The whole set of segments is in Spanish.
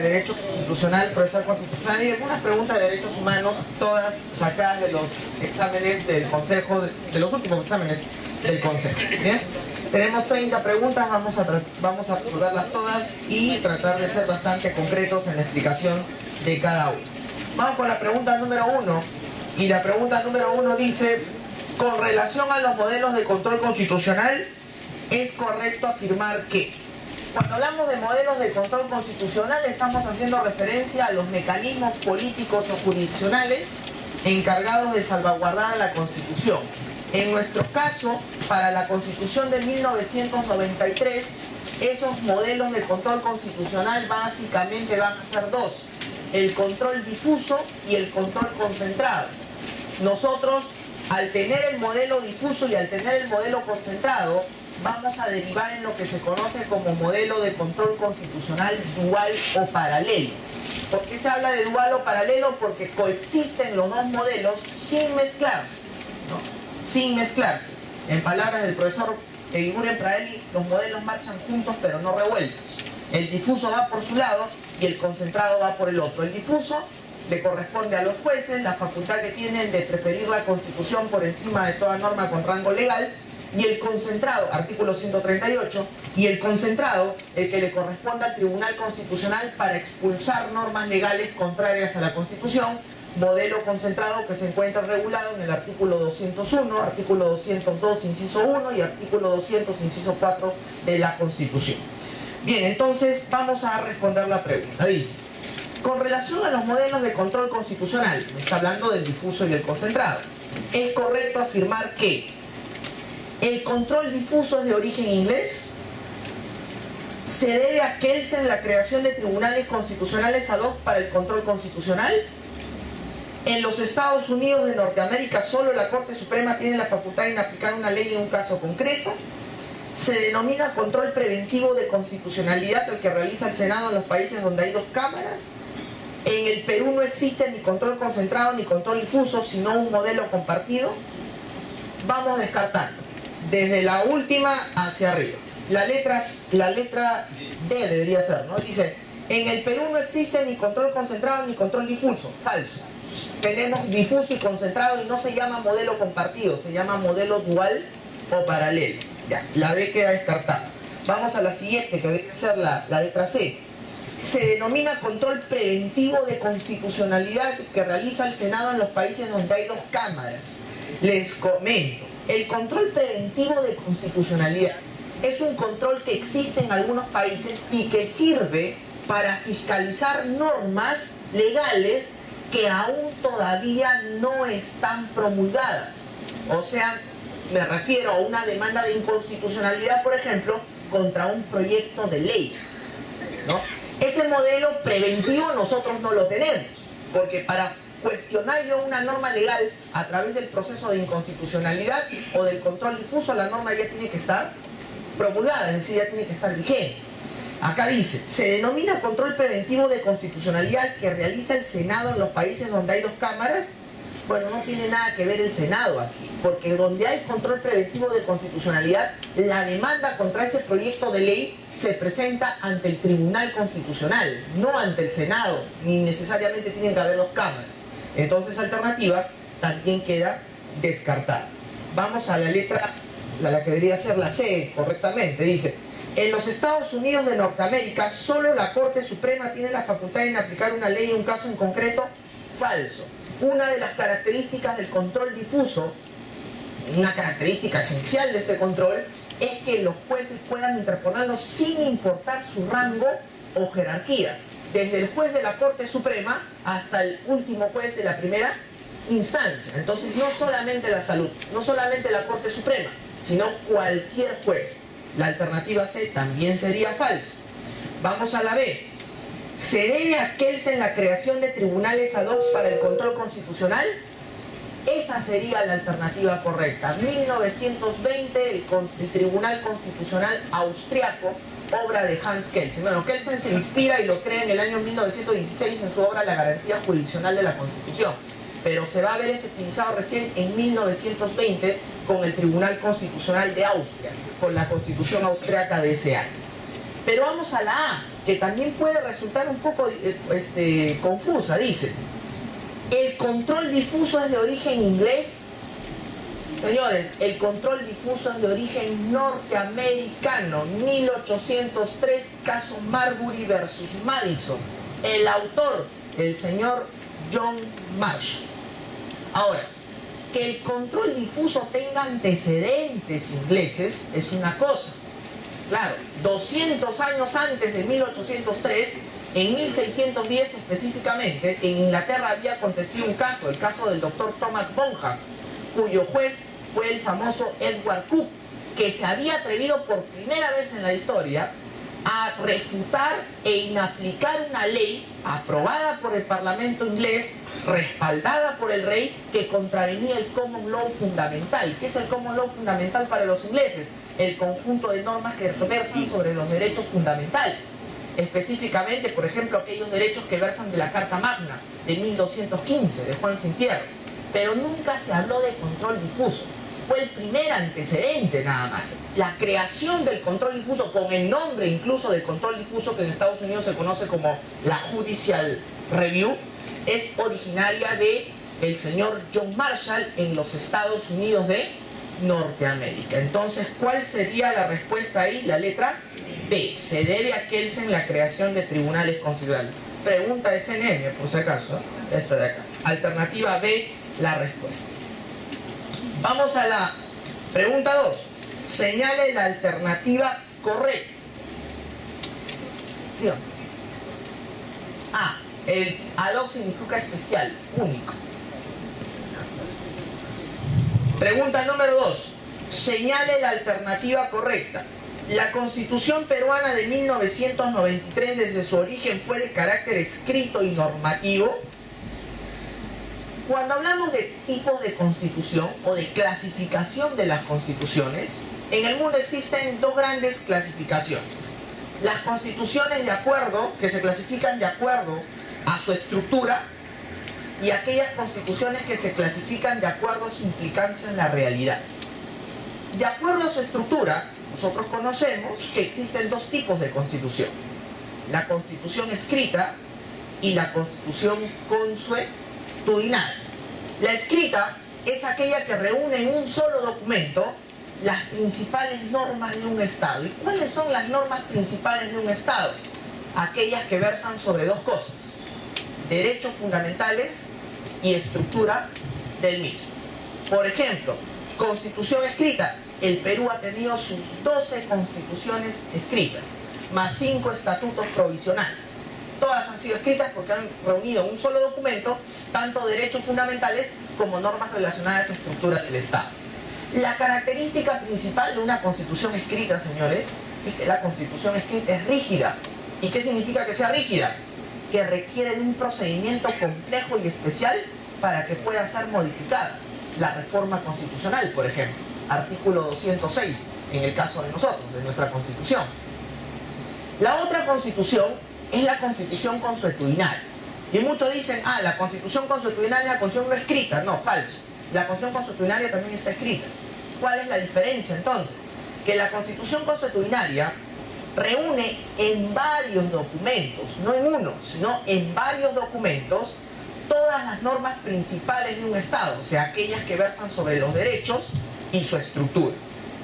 Derecho Constitucional, profesor constitucional, y algunas preguntas de derechos humanos, todas sacadas de los exámenes del Consejo, de los últimos exámenes del Consejo. ¿Bien? Tenemos 30 preguntas, vamos a abordarlas todas y tratar de ser bastante concretos en la explicación de cada una. Vamos con la pregunta número 1, y la pregunta número 1 dice: con relación a los modelos de control constitucional, ¿es correcto afirmar que? Cuando hablamos de modelos de control constitucional, estamos haciendo referencia a los mecanismos políticos o jurisdiccionales encargados de salvaguardar la Constitución. En nuestro caso, para la Constitución de 1993, esos modelos de control constitucional básicamente van a ser dos: el control difuso y el control concentrado. Nosotros, al tener el modelo difuso y al tener el modelo concentrado, vamos a derivar en lo que se conoce como modelo de control constitucional dual o paralelo. ¿Por qué se habla de dual o paralelo? Porque coexisten los dos modelos sin mezclarse, ¿no? Sin mezclarse. En palabras del profesor Eguiguren Praeli, los modelos marchan juntos pero no revueltos. El difuso va por su lado y el concentrado va por el otro. El difuso le corresponde a los jueces la facultad que tienen de preferir la Constitución por encima de toda norma con rango legal, y el concentrado, artículo 138, y el concentrado, el que le corresponde al Tribunal Constitucional para expulsar normas legales contrarias a la Constitución, modelo concentrado que se encuentra regulado en el artículo 201, artículo 202, inciso 1 y artículo 200, inciso 4 de la Constitución. Bien, entonces vamos a responder la pregunta. Dice: con relación a los modelos de control constitucional, me está hablando del difuso y el concentrado, ¿es correcto afirmar que el control difuso es de origen inglés? ¿Se debe a Kelsen la creación de tribunales constitucionales ad hoc para el control constitucional? En los Estados Unidos de Norteamérica solo la Corte Suprema tiene la facultad de aplicar una ley en un caso concreto. ¿Se denomina control preventivo de constitucionalidad el que realiza el Senado en los países donde hay dos cámaras? En el Perú no existe ni control concentrado ni control difuso, sino un modelo compartido. Vamos descartando desde la última hacia arriba. La letra D debería ser, ¿no? Dice: en el Perú no existe ni control concentrado ni control difuso. Falso. Tenemos difuso y concentrado y no se llama modelo compartido, se llama modelo dual o paralelo. Ya, la B queda descartada. Vamos a la siguiente, que debería ser la letra C. Se denomina control preventivo de constitucionalidad que realiza el Senado en los países donde hay dos cámaras. Les comento: el control preventivo de constitucionalidad es un control que existe en algunos países y que sirve para fiscalizar normas legales que aún todavía no están promulgadas. O sea, me refiero a una demanda de inconstitucionalidad, por ejemplo, contra un proyecto de ley, ¿no? Ese modelo preventivo nosotros no lo tenemos, porque para cuestionar yo una norma legal a través del proceso de inconstitucionalidad o del control difuso, la norma ya tiene que estar promulgada, es decir, ya tiene que estar vigente. Acá dice: se denomina control preventivo de constitucionalidad que realiza el Senado en los países donde hay dos cámaras. Bueno, no tiene nada que ver el Senado aquí, porque donde hay control preventivo de constitucionalidad, la demanda contra ese proyecto de ley se presenta ante el Tribunal Constitucional, no ante el Senado, ni necesariamente tienen que haber dos cámaras. Entonces, alternativa también queda descartada. Vamos a la letra, la que debería ser la C correctamente. Dice: en los Estados Unidos de Norteamérica solo la Corte Suprema tiene la facultad de aplicar una ley en un caso en concreto. Falso. Una de las características del control difuso, una característica esencial de este control, es que los jueces puedan interponerlo sin importar su rango o jerarquía, desde el juez de la Corte Suprema hasta el último juez de la primera instancia. Entonces, no solamente la salud, no solamente la Corte Suprema, sino cualquier juez. La alternativa C también sería falsa. Vamos a la B. ¿Se debe a Kelsen la creación de tribunales ad hoc para el control constitucional? Esa sería la alternativa correcta. 1920, el Tribunal Constitucional Austriaco, obra de Hans Kelsen. Bueno, Kelsen se inspira y lo crea en el año 1916 en su obra La garantía jurisdiccional de la Constitución, pero se va a ver efectivizado recién en 1920 con el Tribunal Constitucional de Austria, con la Constitución austriaca de ese año. Pero vamos a la A, que también puede resultar un poco confusa. Dice, ¿el control difuso es de origen inglés? Señores, el control difuso es de origen norteamericano. 1803, caso Marbury versus Madison. El autor, el señor John Marshall. Ahora, que el control difuso tenga antecedentes ingleses es una cosa. Claro, 200 años antes de 1803, en 1610 específicamente, en Inglaterra había acontecido un caso, el caso del doctor Thomas Bonham, cuyo juez fue el famoso Edward Cook, que se había atrevido por primera vez en la historia a refutar e inaplicar una ley aprobada por el Parlamento inglés, respaldada por el rey, que contravenía el Common Law fundamental. ¿Qué es el Common Law fundamental para los ingleses? El conjunto de normas que versan sobre los derechos fundamentales. Específicamente, por ejemplo, aquellos derechos que versan de la Carta Magna de 1215, de Juan Sin Tierra. Pero nunca se habló de control difuso. Fue el primer antecedente nada más. La creación del control difuso, con el nombre incluso del control difuso, que en Estados Unidos se conoce como la Judicial Review, es originaria de el señor John Marshall en los Estados Unidos de Norteamérica. Entonces, ¿cuál sería la respuesta ahí? La letra B. Se debe a Kelsen la creación de tribunales constitucionales. Pregunta de CNN, por si acaso. Esta de acá. Alternativa B, la respuesta. Vamos a la pregunta 2. Señale la alternativa correcta. Dígame. A. El ad hoc significa especial, único. Pregunta número 2. Señale la alternativa correcta. La Constitución peruana de 1993 desde su origen fue de carácter escrito y normativo. Cuando hablamos de tipos de constitución o de clasificación de las constituciones, en el mundo existen dos grandes clasificaciones. Las constituciones de acuerdo, que se clasifican de acuerdo a su estructura, y aquellas constituciones que se clasifican de acuerdo a su implicancia en la realidad. De acuerdo a su estructura, nosotros conocemos que existen dos tipos de constitución: la constitución escrita y la constitución consuetudinaria. La escrita es aquella que reúne en un solo documento las principales normas de un Estado. ¿Y cuáles son las normas principales de un Estado? Aquellas que versan sobre dos cosas: derechos fundamentales y estructura del mismo. Por ejemplo, constitución escrita. El Perú ha tenido sus 12 constituciones escritas, más 5 estatutos provisionales. Todas han sido escritas porque han reunido en un solo documento tanto derechos fundamentales como normas relacionadas a estructura del Estado. La característica principal de una constitución escrita, señores, es que la constitución escrita es rígida. ¿Y qué significa que sea rígida? Que requiere de un procedimiento complejo y especial para que pueda ser modificada. La reforma constitucional, por ejemplo, artículo 206, en el caso de nosotros, de nuestra Constitución. La otra constitución es la constitución consuetudinaria. Y muchos dicen, la constitución consuetudinaria es la constitución no escrita. No, falso. La constitución consuetudinaria también está escrita. ¿Cuál es la diferencia entonces? Que la constitución consuetudinaria reúne en varios documentos, no en uno, sino en varios documentos, todas las normas principales de un Estado, o sea, aquellas que versan sobre los derechos y su estructura.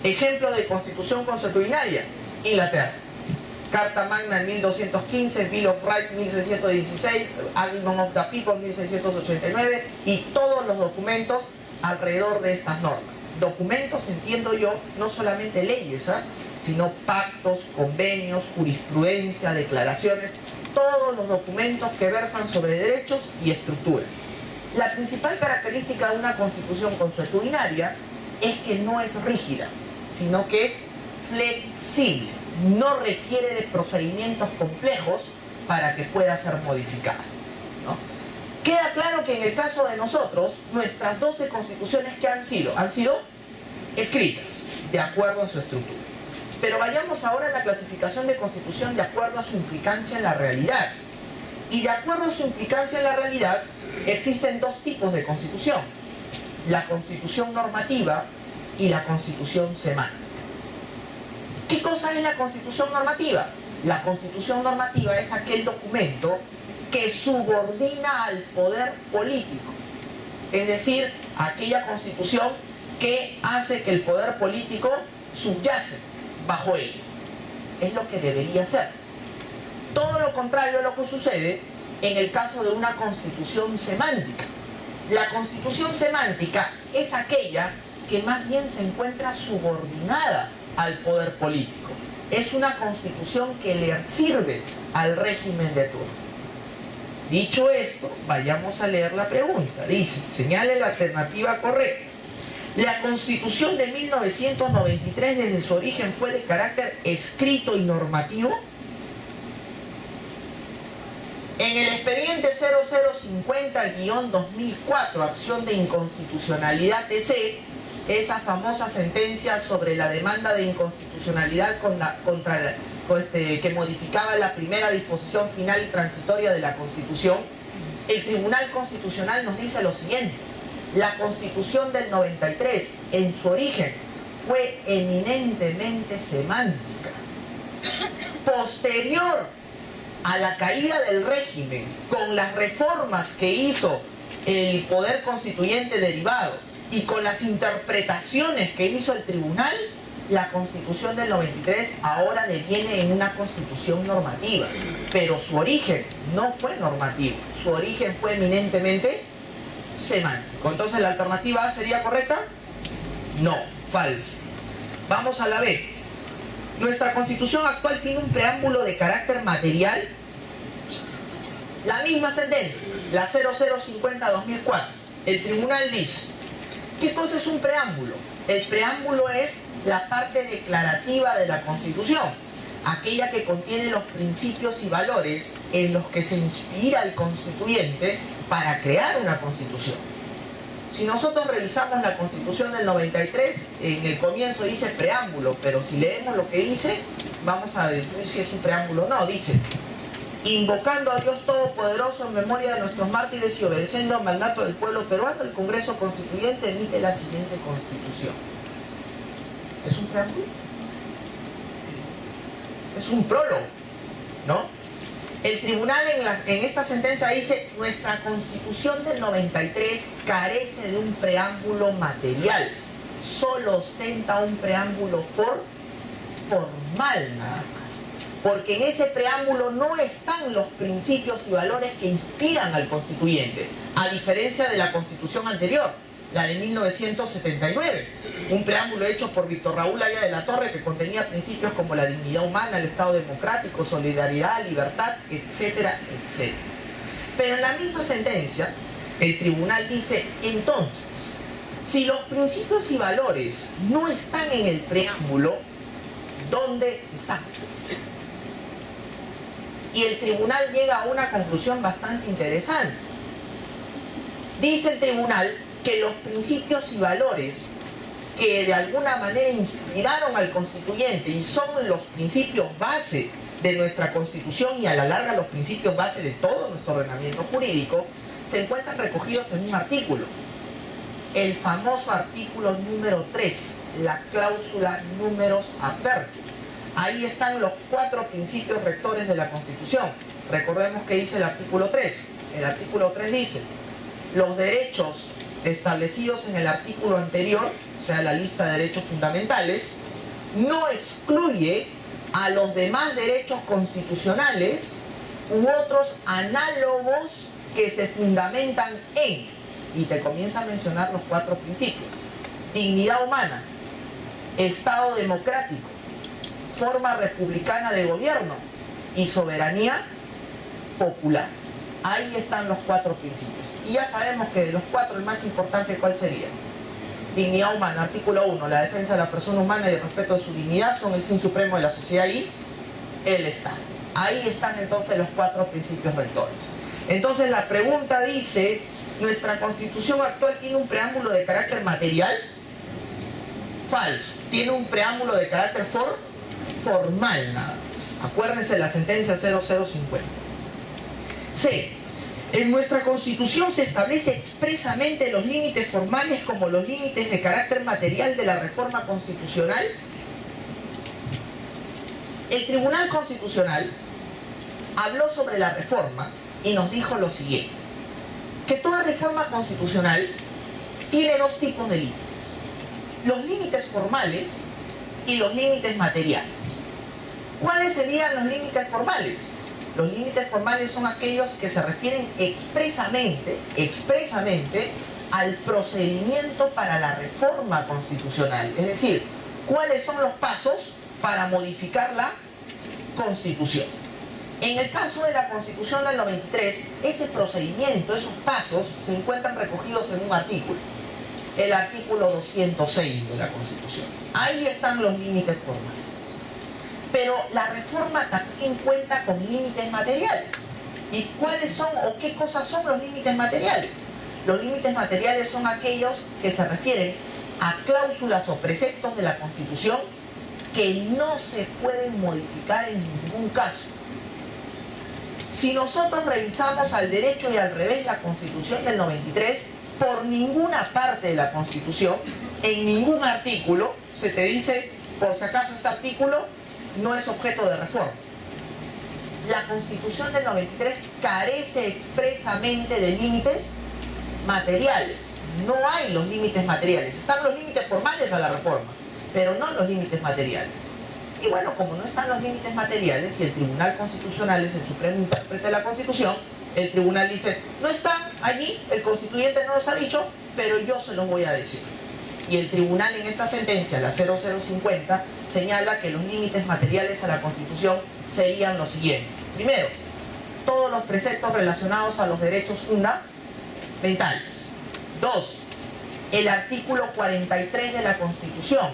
Ejemplo de constitución consuetudinaria: Inglaterra. Carta Magna en 1215, Bill of Rights 1616, Argument of the People 1689 y todos los documentos alrededor de estas normas. Documentos, entiendo yo, no solamente leyes, sino pactos, convenios, jurisprudencia, declaraciones, todos los documentos que versan sobre derechos y estructura. La principal característica de una constitución consuetudinaria es que no es rígida, sino que es flexible. No requiere de procedimientos complejos para que pueda ser modificada, ¿no? Queda claro que en el caso de nosotros, nuestras 12 constituciones que han sido escritas de acuerdo a su estructura. Pero vayamos ahora a la clasificación de constitución de acuerdo a su implicancia en la realidad. Y de acuerdo a su implicancia en la realidad, existen dos tipos de constitución: la constitución normativa y la constitución semántica. ¿Qué cosa es la constitución normativa? La Constitución normativa es aquel documento que subordina al poder político. Es decir, aquella Constitución que hace que el poder político subyace bajo él. Es lo que debería ser. Todo lo contrario a lo que sucede en el caso de una Constitución semántica. La Constitución semántica es aquella que más bien se encuentra subordinada al poder político. Es una Constitución que le sirve al régimen de turno. Dicho esto, vayamos a leer la pregunta. Dice, señale la alternativa correcta. La Constitución de 1993 desde su origen fue de carácter escrito y normativo. En el expediente 0050-2004, acción de inconstitucionalidad TC, esa famosa sentencia sobre la demanda de inconstitucionalidad que modificaba la primera disposición final y transitoria de la Constitución, el Tribunal Constitucional nos dice lo siguiente: la Constitución del 93, en su origen, fue eminentemente semántica. Posterior a la caída del régimen, con las reformas que hizo el poder constituyente derivado y con las interpretaciones que hizo el tribunal, la Constitución del 93 ahora deviene en una Constitución normativa. Pero su origen no fue normativo, su origen fue eminentemente semántico. Entonces, ¿la alternativa A sería correcta? No, falsa. Vamos a la B. Nuestra Constitución actual tiene un preámbulo de carácter material. La misma sentencia, la 0050-2004. El tribunal dice, ¿qué cosa es un preámbulo? El preámbulo es la parte declarativa de la Constitución, aquella que contiene los principios y valores en los que se inspira el constituyente para crear una Constitución. Si nosotros revisamos la Constitución del 93, en el comienzo dice preámbulo, pero si leemos lo que dice, vamos a decir si es un preámbulo o no. Dice, invocando a Dios Todopoderoso en memoria de nuestros mártires y obedeciendo al mandato del pueblo peruano, el Congreso Constituyente emite la siguiente Constitución. ¿Es un preámbulo? Es un prólogo, ¿no? El tribunal en esta sentencia dice, nuestra Constitución del 93 carece de un preámbulo material, solo ostenta un preámbulo formal nada más, porque en ese preámbulo no están los principios y valores que inspiran al constituyente, a diferencia de la Constitución anterior, la de 1979, un preámbulo hecho por Víctor Raúl Haya de la Torre que contenía principios como la dignidad humana, el Estado democrático, solidaridad, libertad, etcétera, etcétera. Pero en la misma sentencia, el tribunal dice, entonces, si los principios y valores no están en el preámbulo, ¿dónde están? Y el tribunal llega a una conclusión bastante interesante. Dice el tribunal que los principios y valores que de alguna manera inspiraron al constituyente y son los principios base de nuestra Constitución y a la larga los principios base de todo nuestro ordenamiento jurídico, se encuentran recogidos en un artículo, el famoso artículo número 3, la cláusula numerus apertus. Ahí están los 4 principios rectores de la Constitución. Recordemos que dice el artículo 3. El artículo 3 dice, los derechos establecidos en el artículo anterior, o sea, la lista de derechos fundamentales, no excluye a los demás derechos constitucionales u otros análogos que se fundamentan en, y te comienza a mencionar los 4 principios: dignidad humana, Estado democrático, forma republicana de gobierno y soberanía popular. Ahí están los 4 principios. Y ya sabemos que de los 4 el más importante, ¿cuál sería? Dignidad humana, artículo 1, la defensa de la persona humana y el respeto de su dignidad son el fin supremo de la sociedad y el Estado. Ahí están entonces los 4 principios rectores. Entonces la pregunta dice, ¿nuestra Constitución actual tiene un preámbulo de carácter material? Falso. Tiene un preámbulo de carácter formal nada más. Acuérdense la sentencia 0050. C. En nuestra Constitución se establece expresamente los límites formales como los límites de carácter material de la reforma constitucional. El Tribunal Constitucional habló sobre la reforma y nos dijo lo siguiente, que toda reforma constitucional tiene dos tipos de límites: los límites formales y los límites materiales. ¿Cuáles serían los límites formales? Los límites formales son aquellos que se refieren expresamente al procedimiento para la reforma constitucional. Es decir, ¿cuáles son los pasos para modificar la Constitución? En el caso de la Constitución del 93, ese procedimiento, esos pasos, se encuentran recogidos en un artículo, el artículo 206 de la Constitución. Ahí están los límites formales. Pero la reforma también cuenta con límites materiales. ¿Y cuáles son o qué cosas son los límites materiales? Los límites materiales son aquellos que se refieren a cláusulas o preceptos de la Constitución que no se pueden modificar en ningún caso. Si nosotros revisamos al derecho y al revés la Constitución del 93, por ninguna parte de la Constitución, en ningún artículo, se te dice, por si acaso este artículo no es objeto de reforma. La Constitución del 93 carece expresamente de límites materiales. No hay los límites materiales. Están los límites formales a la reforma, pero no los límites materiales. Y bueno, como no están los límites materiales y el Tribunal Constitucional es el supremo intérprete de la Constitución, el tribunal dice, no están allí, el constituyente no los ha dicho, pero yo se los voy a decir. Y el tribunal en esta sentencia, la 0050, señala que los límites materiales a la Constitución serían los siguientes. Primero, todos los preceptos relacionados a los derechos fundamentales. Dos, el artículo 43 de la Constitución,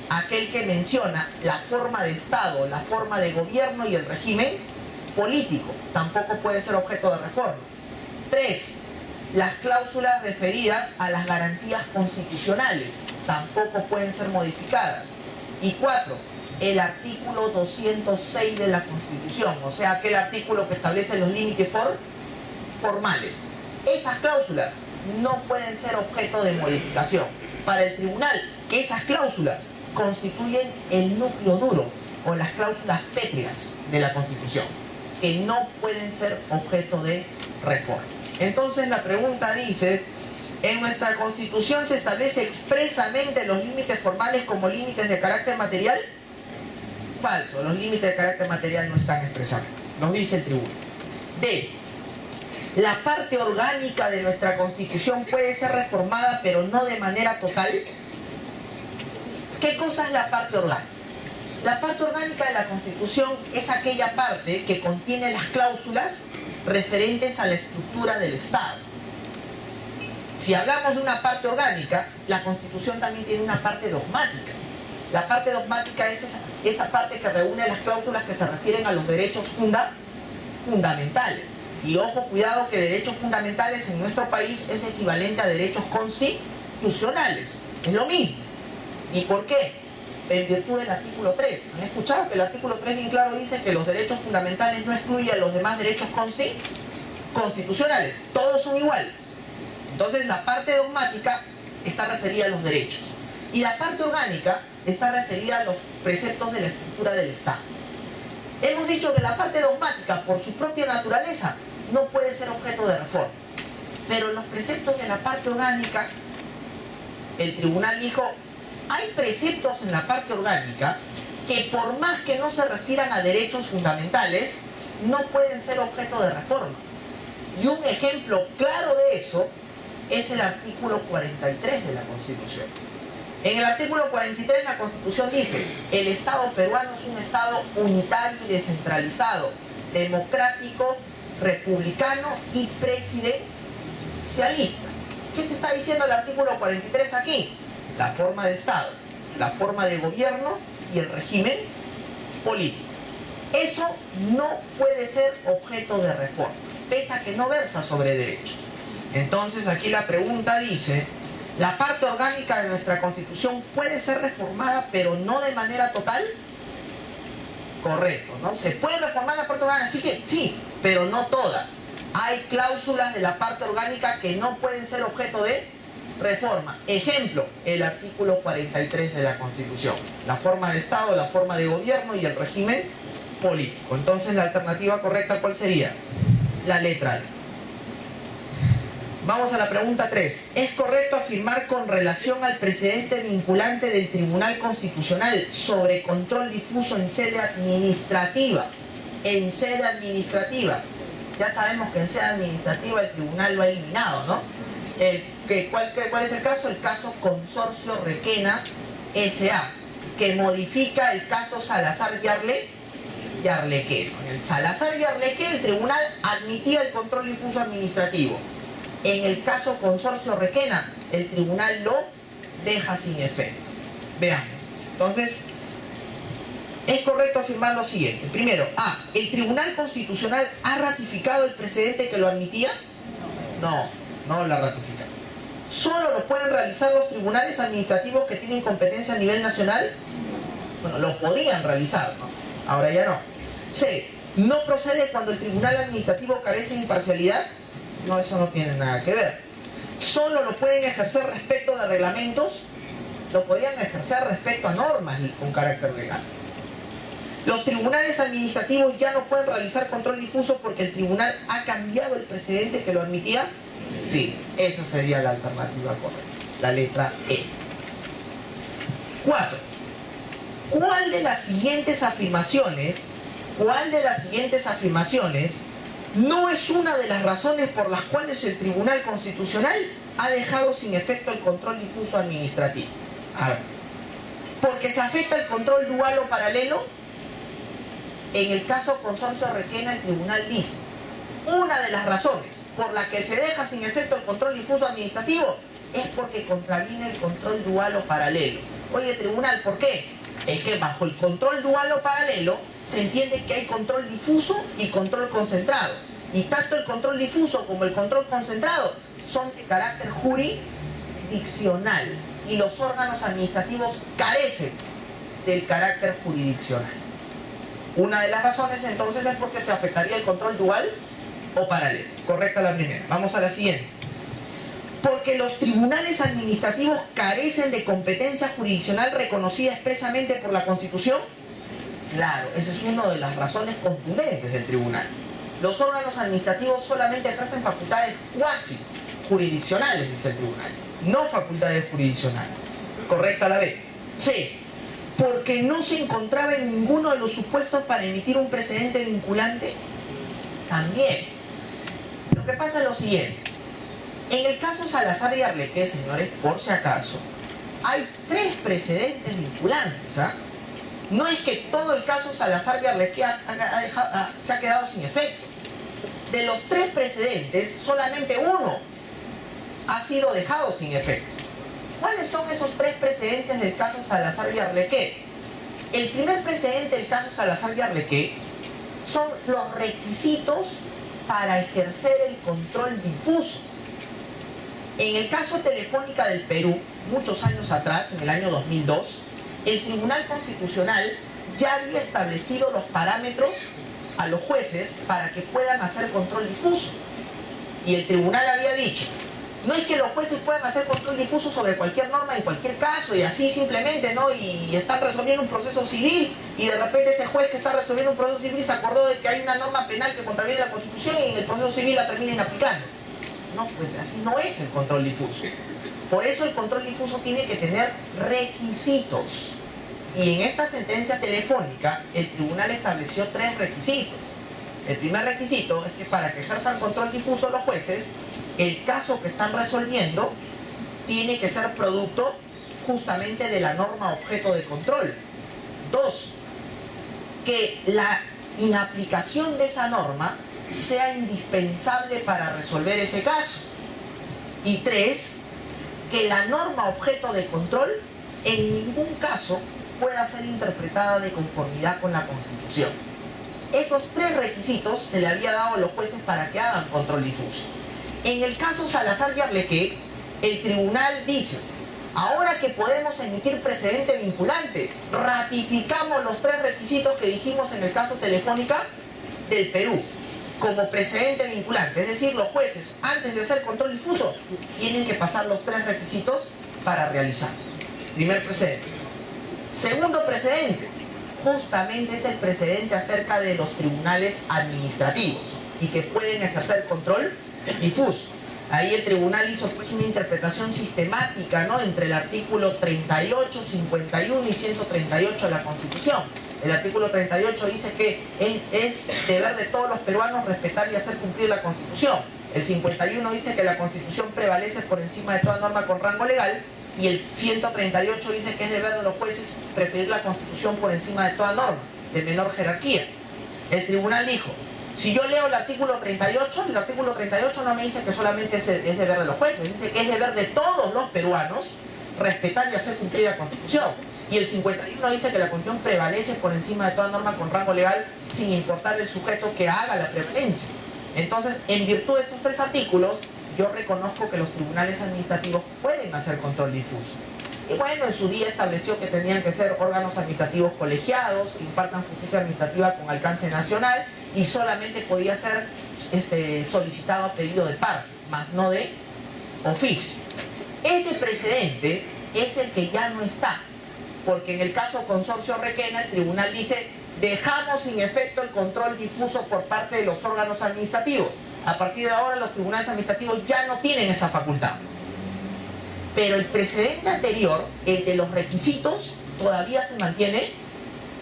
aquel que menciona la forma de Estado, la forma de gobierno y el régimen político, tampoco puede ser objeto de reforma. Tres, las cláusulas referidas a las garantías constitucionales tampoco pueden ser modificadas. Y cuatro, el artículo 206 de la Constitución, o sea, aquel artículo que establece los límites formales. Esas cláusulas no pueden ser objeto de modificación. Para el tribunal, esas cláusulas constituyen el núcleo duro o las cláusulas pétreas de la Constitución, que no pueden ser objeto de reforma. Entonces la pregunta dice, ¿en nuestra Constitución se establece expresamente los límites formales como límites de carácter material? Falso, los límites de carácter material no están expresados, nos dice el tribunal. D. La parte orgánica de nuestra Constitución puede ser reformada, pero no de manera total. ¿Qué cosa es la parte orgánica? La parte orgánica de la Constitución es aquella parte que contiene las cláusulas referentes a la estructura del Estado. Si hablamos de una parte orgánica, la Constitución también tiene una parte dogmática. La parte dogmática es esa parte que reúne las cláusulas que se refieren a los derechos fundamentales. Y ojo, cuidado, que derechos fundamentales en nuestro país es equivalente a derechos constitucionales. Es lo mismo. ¿Y por qué? En virtud del artículo 3. ¿Han escuchado que el artículo 3 bien claro dice que los derechos fundamentales no excluyen los demás derechos constitucionales? Todos son iguales. Entonces la parte dogmática está referida a los derechos. Y la parte orgánica está referida a los preceptos de la estructura del Estado. Hemos dicho que la parte dogmática, por su propia naturaleza, no puede ser objeto de reforma. Pero los preceptos de la parte orgánica, el tribunal dijo, hay preceptos en la parte orgánica que por más que no se refieran a derechos fundamentales, no pueden ser objeto de reforma. Y un ejemplo claro de eso es el artículo 43 de la Constitución. En el artículo 43 la Constitución dice, el Estado peruano es un Estado unitario y descentralizado, democrático, republicano y presidencialista. ¿Qué te está diciendo el artículo 43 aquí? La forma de Estado, la forma de gobierno y el régimen político. Eso no puede ser objeto de reforma, pese a que no versa sobre derechos. Entonces aquí la pregunta dice, ¿la parte orgánica de nuestra Constitución puede ser reformada pero no de manera total? Correcto, ¿no? Se puede reformar la parte orgánica, así que sí, pero no toda. Hay cláusulas de la parte orgánica que no pueden ser objeto de reforma. Ejemplo, el artículo 43 de la Constitución. La forma de Estado, la forma de gobierno y el régimen político. Entonces, la alternativa correcta, ¿cuál sería? La letra D. Vamos a la pregunta 3. ¿Es correcto afirmar con relación al precedente vinculante del Tribunal Constitucional sobre control difuso en sede administrativa? En sede administrativa. Ya sabemos que en sede administrativa el tribunal lo ha eliminado, ¿no? ¿Cuál es el caso? El caso Consorcio Requena S.A., que modifica el caso Salazar y Arlequé. En el Salazar y Arlequé el tribunal admitía el control difuso administrativo. En el caso Consorcio Requena, el tribunal lo deja sin efecto. Veamos. Entonces, es correcto afirmar lo siguiente. Primero, A. ¿El Tribunal Constitucional ha ratificado el precedente que lo admitía? No lo ha ratificado. ¿Solo lo pueden realizar los tribunales administrativos que tienen competencia a nivel nacional? Bueno, lo podían realizar, ¿no? Ahora ya no. C. ¿No procede cuando el tribunal administrativo carece de imparcialidad? No, eso no tiene nada que ver. ¿Solo lo pueden ejercer respecto de reglamentos? Lo podían ejercer respecto a normas con carácter legal. ¿Los tribunales administrativos ya no pueden realizar control difuso porque el tribunal ha cambiado el precedente que lo admitía? Sí, esa sería la alternativa correcta, la letra E. 4. ¿Cuál de las siguientes afirmaciones no es una de las razones por las cuales el Tribunal Constitucional ha dejado sin efecto el control difuso administrativo? A ver, ¿porque se afecta el control dual o paralelo? En el caso Consorcio Requena, el tribunal dice: una de las razones por la que se deja sin efecto el control difuso administrativo es porque contraviene el control dual o paralelo. Oye, tribunal, ¿por qué? Es que bajo el control dual o paralelo se entiende que hay control difuso y control concentrado. Y tanto el control difuso como el control concentrado son de carácter jurisdiccional. Y los órganos administrativos carecen del carácter jurisdiccional. Una de las razones entonces es porque se afectaría el control dual o paralelo. Correcta la primera. Vamos a la siguiente. Porque los tribunales administrativos carecen de competencia jurisdiccional reconocida expresamente por la Constitución. Claro, esa es una de las razones contundentes del tribunal. Los órganos administrativos solamente ejercen facultades cuasi jurisdiccionales, dice el tribunal, no facultades jurisdiccionales. Correcta la B. C. Porque no se encontraba en ninguno de los supuestos para emitir un precedente vinculante. También. Lo que pasa es lo siguiente. En el caso Salazar y Arlequé, señores, por si acaso, hay 3 precedentes vinculantes, ¿ah? No es que todo el caso Salazar y Arlequé se ha quedado sin efecto. De los 3 precedentes, solamente uno ha sido dejado sin efecto. ¿Cuáles son esos 3 precedentes del caso Salazar y Arlequé? El primer precedente del caso Salazar y Arlequé son los requisitos para ejercer el control difuso. En el caso Telefónica del Perú, muchos años atrás, en el año 2002, el Tribunal Constitucional ya había establecido los parámetros a los jueces para que puedan hacer control difuso. Y el tribunal había dicho: no es que los jueces puedan hacer control difuso sobre cualquier norma en cualquier caso y así simplemente, ¿no? Y están resolviendo un proceso civil y de repente ese juez que está resolviendo un proceso civil se acordó de que hay una norma penal que contraviene la Constitución y en el proceso civil la terminen aplicando. No, pues así no es el control difuso. Por eso el control difuso tiene que tener requisitos. Y en esta sentencia telefónica, el tribunal estableció 3 requisitos. El primer requisito es que para que ejerzan control difuso los jueces, el caso que están resolviendo tiene que ser producto justamente de la norma objeto de control. 2, que la inaplicación de esa norma sea indispensable para resolver ese caso. Y 3, que la norma objeto de control en ningún caso pueda ser interpretada de conformidad con la Constitución. Esos 3 requisitos se le había dado a los jueces para que hagan control difuso. En el caso Salazar y Arlequé, el tribunal dice: ahora que podemos emitir precedente vinculante, ratificamos los 3 requisitos que dijimos en el caso Telefónica del Perú. como precedente vinculante. Es decir, los jueces, antes de hacer control difuso, tienen que pasar los 3 requisitos para realizar. Primer precedente. Segundo precedente, justamente es el precedente acerca de los tribunales administrativos y que pueden ejercer control difuso. Ahí el tribunal hizo pues una interpretación sistemática, ¿no?, entre el artículo 38, 51 y 138 de la Constitución. El artículo 38 dice que es deber de todos los peruanos respetar y hacer cumplir la Constitución. El 51 dice que la Constitución prevalece por encima de toda norma con rango legal. Y el 138 dice que es deber de los jueces preferir la Constitución por encima de toda norma, de menor jerarquía. El tribunal dijo, si yo leo el artículo 38 no me dice que solamente es deber de los jueces, dice que es deber de todos los peruanos respetar y hacer cumplir la Constitución. Y el 51 dice que la Constitución prevalece por encima de toda norma con rango legal, sin importar el sujeto que haga la prevalencia. Entonces, en virtud de estos 3 artículos, yo reconozco que los tribunales administrativos pueden hacer control difuso. Y bueno, en su día estableció que tenían que ser órganos administrativos colegiados, que impartan justicia administrativa con alcance nacional, y solamente podía ser solicitado a pedido de parte, más no de oficio. Ese precedente es el que ya no está, porque en el caso Consorcio Requena, el tribunal dice, dejamos sin efecto el control difuso por parte de los órganos administrativos. A partir de ahora los tribunales administrativos ya no tienen esa facultad. Pero el precedente anterior, el de los requisitos, todavía se mantiene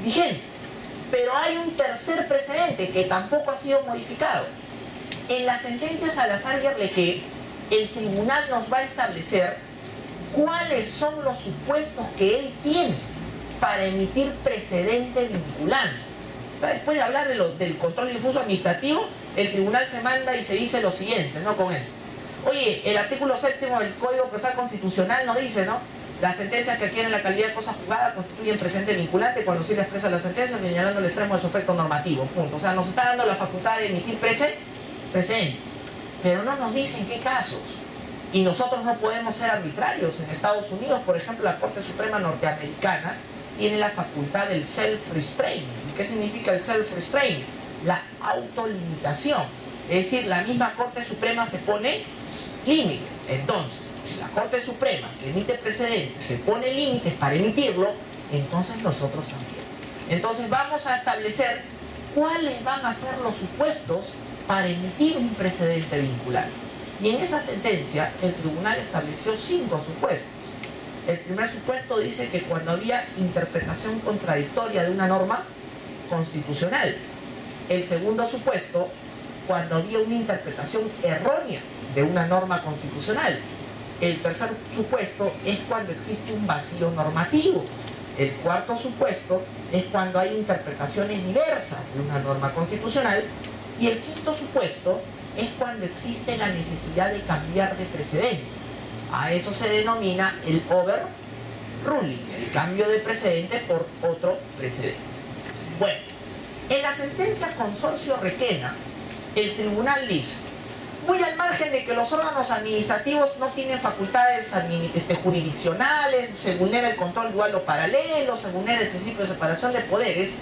vigente. Pero hay un tercer precedente que tampoco ha sido modificado. En la sentencia Salazar y Arlequé, el tribunal nos va a establecer cuáles son los supuestos que él tiene para emitir precedente vinculante. O sea, después de hablar del control difuso administrativo, el tribunal se manda y se dice lo siguiente, ¿no?, con eso. Oye, el artículo 7º del Código Procesal Constitucional nos dice, ¿no?, las sentencias que adquieren la calidad de cosa juzgada constituyen precedente vinculante cuando sí le expresa la sentencia señalando el extremo de su efecto normativo, punto. O sea, nos está dando la facultad de emitir precedente, pero no nos dice en qué casos. Y nosotros no podemos ser arbitrarios. En Estados Unidos, por ejemplo, la Corte Suprema norteamericana tiene la facultad del self-restraint. ¿Qué significa el self-restraint? La autolimitación. Es decir, la misma Corte Suprema se pone límites. Entonces, si la Corte Suprema que emite precedentes se pone límites para emitirlo, entonces nosotros también. Entonces vamos a establecer cuáles van a ser los supuestos para emitir un precedente vinculante. Y en esa sentencia el tribunal estableció 5 supuestos. El primer supuesto dice que cuando había interpretación contradictoria de una norma constitucional. El segundo supuesto, cuando había una interpretación errónea de una norma constitucional. El tercer supuesto es cuando existe un vacío normativo. El cuarto supuesto es cuando hay interpretaciones diversas de una norma constitucional. Y el quinto supuesto es cuando existe la necesidad de cambiar de precedente. A eso se denomina el overruling, el cambio de precedente por otro precedente. Bueno, en la sentencia Consorcio Requena, el tribunal dice, muy al margen de que los órganos administrativos no tienen facultades jurisdiccionales, se vulnera el control dual o paralelo, se vulnera el principio de separación de poderes,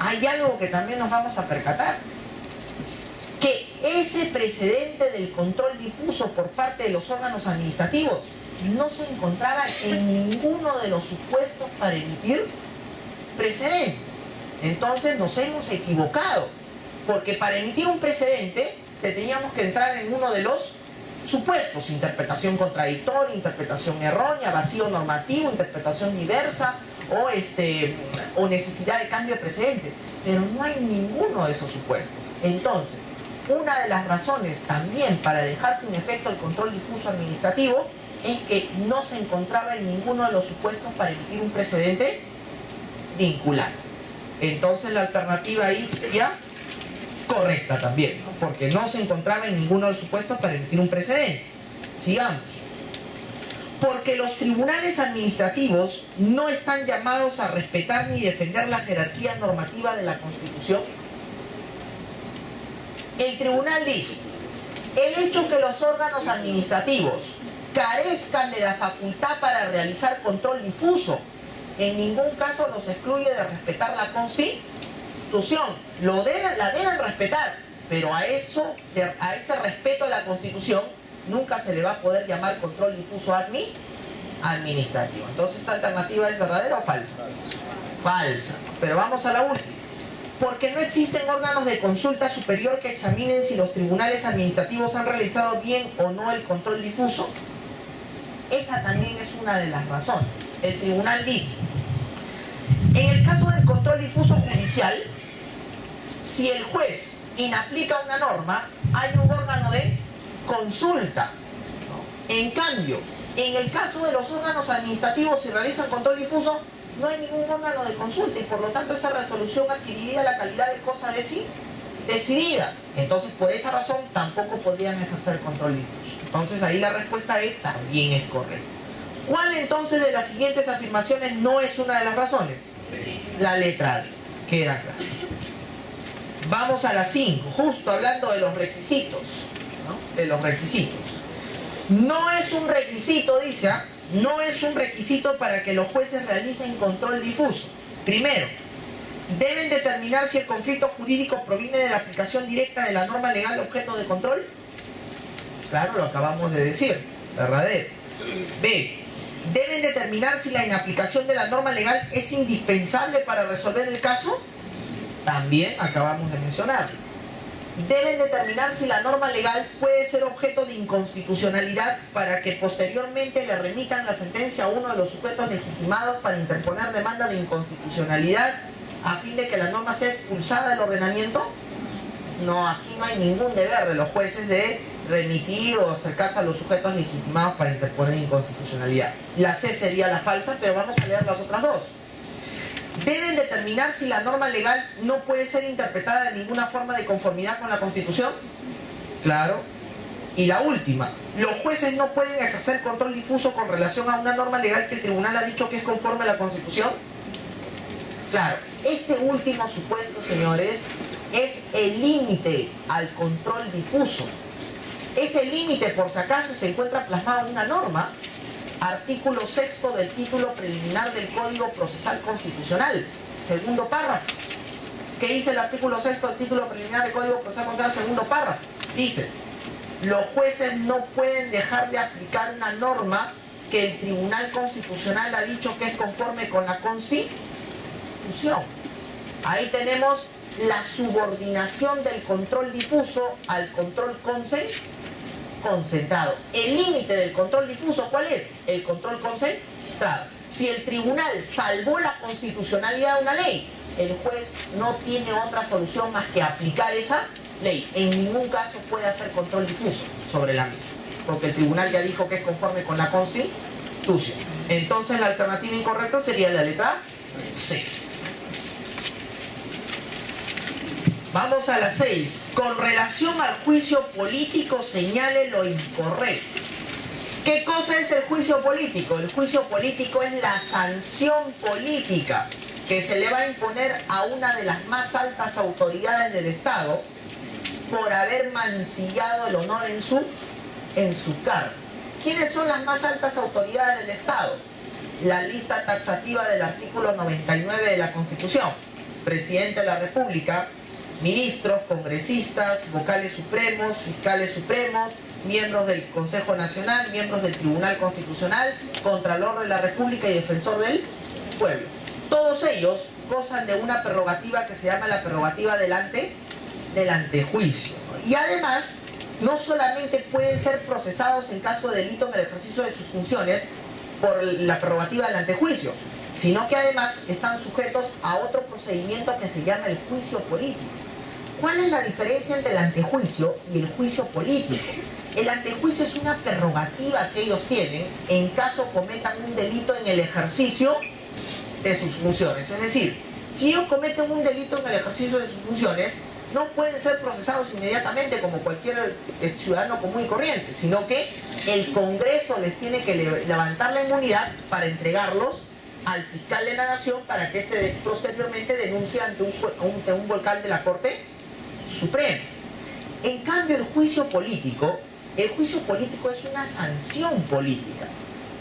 hay algo que también nos vamos a percatar. Que ese precedente del control difuso por parte de los órganos administrativos no se encontraba en ninguno de los supuestos para emitir precedente. Entonces nos hemos equivocado, porque para emitir un precedente teníamos que entrar en uno de los supuestos: interpretación contradictoria, interpretación errónea, vacío normativo, interpretación diversa o necesidad de cambio de precedente. Pero no hay ninguno de esos supuestos. Entonces, una de las razones también para dejar sin efecto el control difuso administrativo es que no se encontraba en ninguno de los supuestos para emitir un precedente vinculante. Entonces la alternativa ahí sería correcta también, ¿no?, porque no se encontraba en ninguno de los supuestos para emitir un precedente. Sigamos. Porque los tribunales administrativos no están llamados a respetar ni defender la jerarquía normativa de la Constitución. El tribunal dice, el hecho que los órganos administrativos carezcan de la facultad para realizar control difuso en ningún caso los excluye de respetar la Constitución. La deben respetar, pero a ese respeto a la Constitución nunca se le va a poder llamar control difuso administrativo. Entonces, ¿esta alternativa es verdadera o falsa? Falsa. Pero vamos a la última. Porque no existen órganos de consulta superior que examinen si los tribunales administrativos han realizado bien o no el control difuso. Esa también es una de las razones. El tribunal dice, en el caso del control difuso judicial, si el juez inaplica una norma, hay un órgano de consulta. En cambio, en el caso de los órganos administrativos, si realizan control difuso, no hay ningún órgano de consulta y por lo tanto esa resolución adquiriría la calidad de cosa decidida. Entonces, por esa razón, tampoco podrían ejercer control difuso. Entonces, ahí la respuesta E también es correcta. ¿Cuál entonces de las siguientes afirmaciones no es una de las razones? La letra D. Queda claro. Vamos a la 5, justo hablando de los requisitos, ¿no? De los requisitos. No es un requisito, dice, no es un requisito para que los jueces realicen control difuso. Primero, deben determinar si el conflicto jurídico proviene de la aplicación directa de la norma legal objeto de control. Claro, lo acabamos de decir, verdadero. B, deben determinar si la inaplicación de la norma legal es indispensable para resolver el caso. También acabamos de mencionarlo. Deben determinar si la norma legal puede ser objeto de inconstitucionalidad para que posteriormente le remitan la sentencia a uno de los sujetos legitimados para interponer demanda de inconstitucionalidad a fin de que la norma sea expulsada del ordenamiento. No, aquí no hay ningún deber de los jueces de remitir o acercarse a los sujetos legitimados para interponer inconstitucionalidad. La C sería la falsa, pero vamos a leer las otras dos. Deben determinar si la norma legal no puede ser interpretada de ninguna forma de conformidad con la Constitución. Claro. Y la última, los jueces no pueden ejercer control difuso con relación a una norma legal que el tribunal ha dicho que es conforme a la Constitución. Claro, este último supuesto, señores, es el límite al control difuso. Ese límite, por si acaso, se encuentra plasmado en una norma, artículo 6 del título preliminar del Código Procesal Constitucional, segundo párrafo. ¿Qué dice el artículo 6 del título preliminar del Código Procesal Constitucional, segundo párrafo? Dice, los jueces no pueden dejar de aplicar una norma que el Tribunal Constitucional ha dicho que es conforme con la Constitución. Ahí tenemos la subordinación del control difuso al control concentrado. El límite del control difuso, ¿cuál es? El control concentrado. Si el tribunal salvó la constitucionalidad de una ley, el juez no tiene otra solución más que aplicar esa ley. En ningún caso puede hacer control difuso sobre la misma, porque el tribunal ya dijo que es conforme con la Constitución. Entonces la alternativa incorrecta sería la letra C. Vamos a la 6. Con relación al juicio político, señale lo incorrecto. ¿Qué cosa es el juicio político? El juicio político es la sanción política que se le va a imponer a una de las más altas autoridades del Estado por haber mancillado el honor en su cargo. ¿Quiénes son las más altas autoridades del Estado? La lista taxativa del artículo 99 de la Constitución. Presidente de la República, ministros, congresistas, vocales supremos, fiscales supremos, miembros del Consejo Nacional, miembros del Tribunal Constitucional, Contralor de la República y Defensor del Pueblo. Todos ellos gozan de una prerrogativa que se llama la prerrogativa del antejuicio. Y además, no solamente pueden ser procesados en caso de delito en el ejercicio de sus funciones por la prerrogativa del antejuicio, sino que además están sujetos a otro procedimiento que se llama el juicio político. ¿Cuál es la diferencia entre el antejuicio y el juicio político? El antejuicio es una prerrogativa que ellos tienen en caso cometan un delito en el ejercicio de sus funciones. Es decir, si ellos cometen un delito en el ejercicio de sus funciones, no pueden ser procesados inmediatamente como cualquier ciudadano común y corriente, sino que el Congreso les tiene que levantar la inmunidad para entregarlos al fiscal de la Nación para que éste posteriormente denuncie ante un vocal de la Corte Suprema. En cambio, el juicio político es una sanción política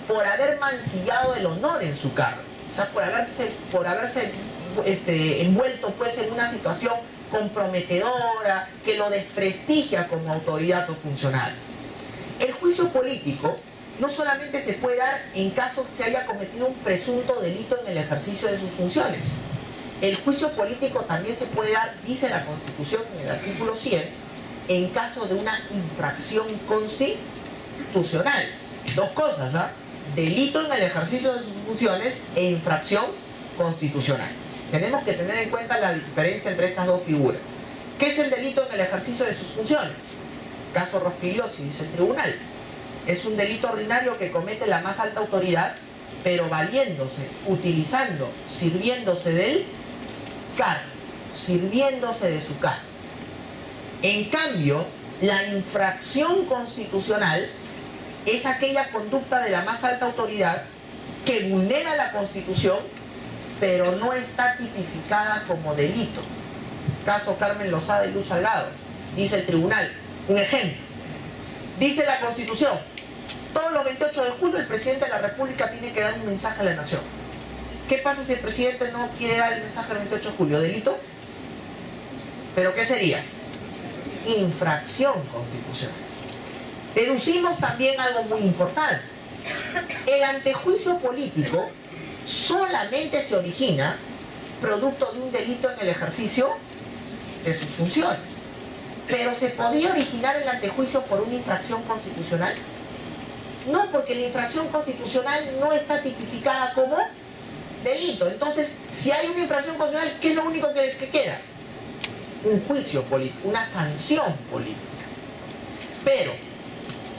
por haber mancillado el honor en su cargo, o sea, por haberse envuelto pues en una situación comprometedora, que lo desprestigia como autoridad o funcionario. El juicio político no solamente se puede dar en caso que se haya cometido un presunto delito en el ejercicio de sus funciones. El juicio político también se puede dar, dice la Constitución en el artículo 100, en caso de una infracción constitucional. Dos cosas, ¿ah? Delito en el ejercicio de sus funciones e infracción constitucional. Tenemos que tener en cuenta la diferencia entre estas dos figuras. ¿Qué es el delito en el ejercicio de sus funciones? Caso Rospigliosi, dice el tribunal. Es un delito ordinario que comete la más alta autoridad, pero valiéndose, utilizando, sirviéndose del cargo, sirviéndose de su cargo. En cambio, la infracción constitucional es aquella conducta de la más alta autoridad que vulnera la Constitución, pero no está tipificada como delito. Caso Carmen Lozada y Luz Salgado, dice el tribunal. Un ejemplo, dice la Constitución, todos los 28 de julio el presidente de la República tiene que dar un mensaje a la nación. ¿Qué pasa si el presidente no quiere dar el mensaje el 28 de julio? ¿Delito? ¿Pero qué sería? Infracción constitucional. Deducimos también algo muy importante. El antejuicio político solamente se origina producto de un delito en el ejercicio de sus funciones. Pero ¿se podría originar el antejuicio por una infracción constitucional? No, porque la infracción constitucional no está tipificada como delito. Entonces, si hay una infracción constitucional, ¿qué es lo único que queda? Un juicio político, una sanción política. Pero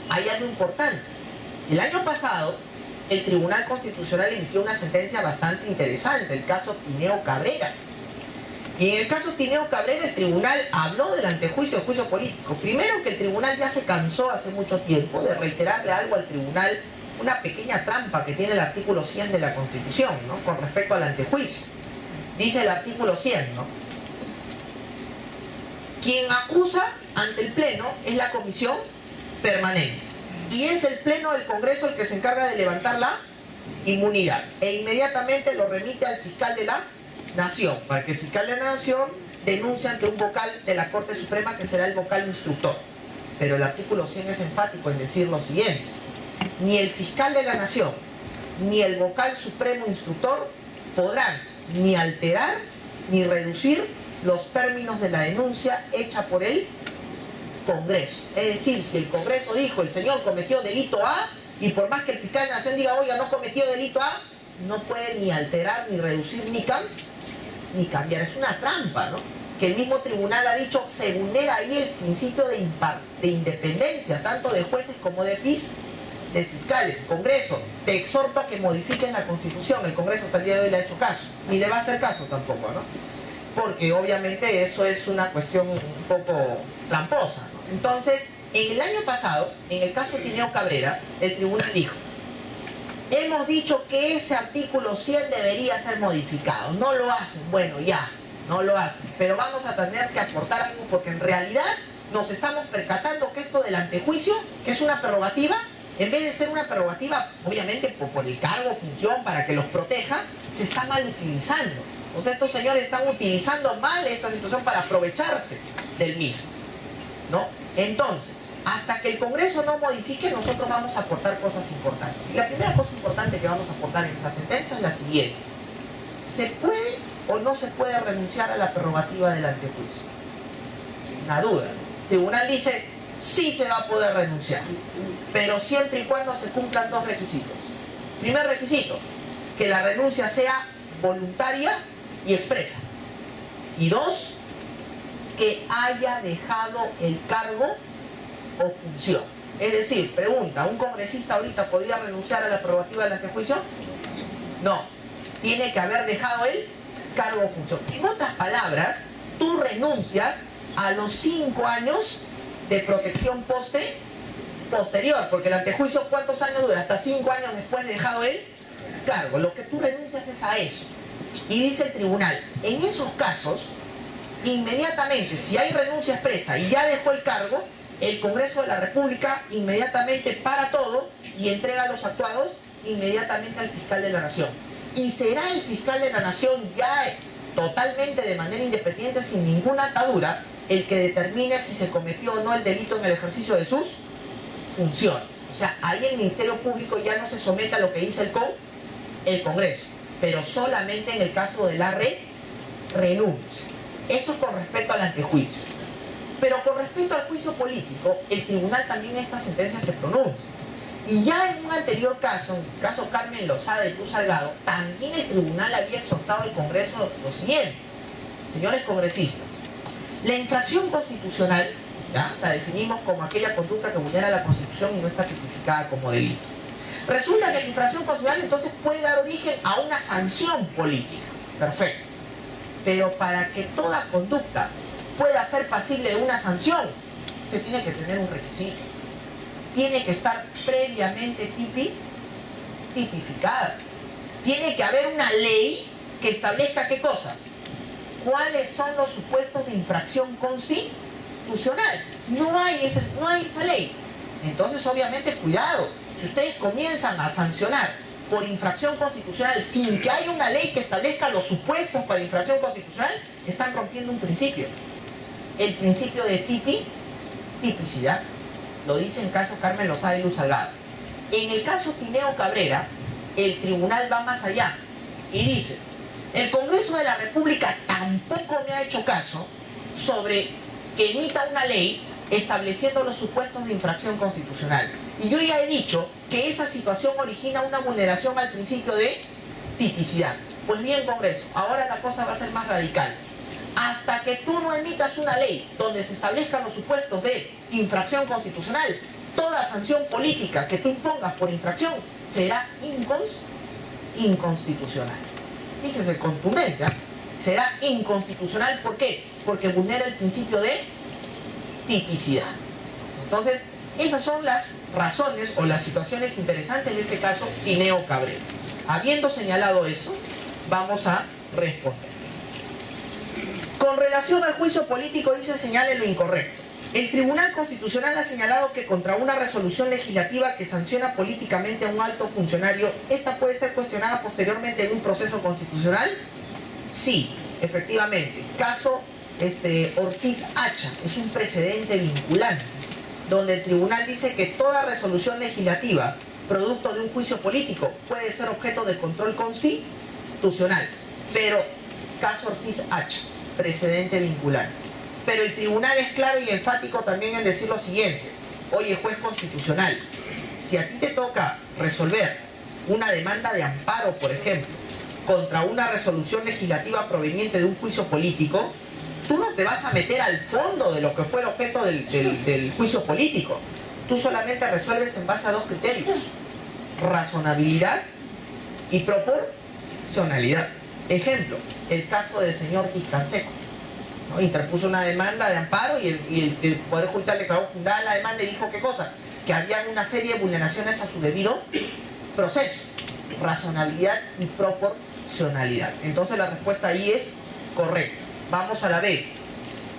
hay algo importante. El año pasado, el Tribunal Constitucional emitió una sentencia bastante interesante, el caso Tineo Cabrera. Y en el caso Tineo Cabrera, el tribunal habló del antejuicio, del juicio político. Primero, que el tribunal ya se cansó hace mucho tiempo de reiterarle algo al tribunal, una pequeña trampa que tiene el artículo 100 de la Constitución, ¿no?, con respecto al antejuicio. Dice el artículo 100, ¿no?: quien acusa ante el Pleno es la comisión permanente. Y es el Pleno del Congreso el que se encarga de levantar la inmunidad. E inmediatamente lo remite al fiscal de la Nación, para que el fiscal de la Nación denuncie ante un vocal de la Corte Suprema, que será el vocal instructor. Pero el artículo 100 es enfático en decir lo siguiente: ni el fiscal de la Nación ni el vocal supremo instructor podrán ni alterar ni reducir los términos de la denuncia hecha por el Congreso. Es decir, si el Congreso dijo el señor cometió delito A, y por más que el fiscal de la Nación diga oiga, no cometió delito A, no puede ni alterar, ni reducir, ni cambiar. Es una trampa, ¿no?, que el mismo tribunal ha dicho se vulnera ahí el principio de independencia, tanto de jueces como de fiscales. Congreso, te exhorto a que modifiques la Constitución. El Congreso hasta el día de hoy le ha hecho caso, ni le va a hacer caso tampoco, ¿no?, porque obviamente eso es una cuestión un poco tramposa, ¿no? Entonces, en el año pasado, en el caso Tineo Cabrera, el tribunal dijo: hemos dicho que ese artículo 100 debería ser modificado. No lo hacen. Bueno, ya, no lo hacen. Pero vamos a tener que aportar algo, porque en realidad nos estamos percatando que esto del antejuicio, que es una prerrogativa, en vez de ser una prerrogativa, obviamente por el cargo, función, para que los proteja, se está mal utilizando. O sea, estos señores están utilizando mal esta situación para aprovecharse del mismo, ¿no? Entonces, hasta que el Congreso no modifique, nosotros vamos a aportar cosas importantes. Y la primera cosa importante que vamos a aportar en esta sentencia es la siguiente: ¿se puede o no se puede renunciar a la prerrogativa del antejuicio? Una duda. El tribunal dice sí se va a poder renunciar, pero siempre y cuando se cumplan dos requisitos. Primer requisito, que la renuncia sea voluntaria y expresa. Y dos, que haya dejado el cargo o función. Es decir, pregunta, ¿un congresista ahorita podría renunciar a la prerrogativa del antejuicio? No, tiene que haber dejado el cargo o función. En otras palabras, tú renuncias a los 5 años de protección posterior, porque el antejuicio, ¿cuántos años dura? Hasta 5 años después de dejado el cargo. Lo que tú renuncias es a eso. Y dice el tribunal, en esos casos, inmediatamente, si hay renuncia expresa y ya dejó el cargo, el Congreso de la República inmediatamente para todo y entrega los actuados inmediatamente al fiscal de la Nación. Y será el fiscal de la Nación, ya totalmente de manera independiente, sin ninguna atadura, el que determine si se cometió o no el delito en el ejercicio de sus funciones. O sea, ahí el Ministerio Público ya no se somete a lo que dice el Congreso, pero solamente en el caso de la renuncia. Eso con respecto al antejuicio. Pero con respecto al juicio político, el tribunal también en esta sentencia se pronuncia. Y ya en un anterior caso, en el caso Carmen Lozada y Cruz Salgado, también el tribunal había exhortado al Congreso lo siguiente: señores congresistas, la infracción constitucional, ¿ya?, la definimos como aquella conducta que vulnera la Constitución y no está tipificada como delito. Resulta que la infracción constitucional entonces puede dar origen a una sanción política. Perfecto. Pero para que toda conducta pueda ser pasible de una sanción, se tiene que tener un requisito. Tiene que estar previamente tipificada. Tiene que haber una ley que establezca ¿qué cosa? ¿Cuáles son los supuestos de infracción constitucional? No hay esa ley. Entonces, obviamente, cuidado. Si ustedes comienzan a sancionar por infracción constitucional sin que haya una ley que establezca los supuestos para infracción constitucional, están rompiendo un principio. El principio de tipicidad. Lo dice en caso Carmen Lozada y Cruz Salgado. En el caso Tineo Cabrera, el tribunal va más allá y dice: el Congreso de la República tampoco me ha hecho caso sobre que emita una ley estableciendo los supuestos de infracción constitucional. Y yo ya he dicho que esa situación origina una vulneración al principio de tipicidad. Pues bien, Congreso, ahora la cosa va a ser más radical. Hasta que tú no emitas una ley donde se establezcan los supuestos de infracción constitucional, toda sanción política que tú impongas por infracción será inconstitucional. Fíjese, contundente, ¿eh? Será inconstitucional. ¿Por qué? Porque vulnera el principio de tipicidad. Entonces, esas son las razones o las situaciones interesantes de este caso Tineo Cabrera. Habiendo señalado eso, vamos a responder. Con relación al juicio político, dice: señale lo incorrecto. El Tribunal Constitucional ha señalado que contra una resolución legislativa que sanciona políticamente a un alto funcionario, esta puede ser cuestionada posteriormente en un proceso constitucional. Sí, efectivamente. Caso Ortiz Hacha es un precedente vinculante, donde el tribunal dice que toda resolución legislativa producto de un juicio político puede ser objeto de control constitucional. Pero caso Ortiz Hacha, precedente vinculante. Pero el tribunal es claro y enfático también en decir lo siguiente: oye, juez constitucional, si a ti te toca resolver una demanda de amparo, por ejemplo, contra una resolución legislativa proveniente de un juicio político, tú no te vas a meter al fondo de lo que fue el objeto del juicio político. Tú solamente resuelves en base a dos criterios: razonabilidad y proporcionalidad. Ejemplo, el caso del señor Tiscanseco, ¿no? Interpuso una demanda de amparo y el Poder Judicial declaró fundada la demanda y dijo ¿qué cosa? Que había una serie de vulneraciones a su debido proceso. Razonabilidad y proporcionalidad. Entonces la respuesta ahí es correcta. Vamos a la B.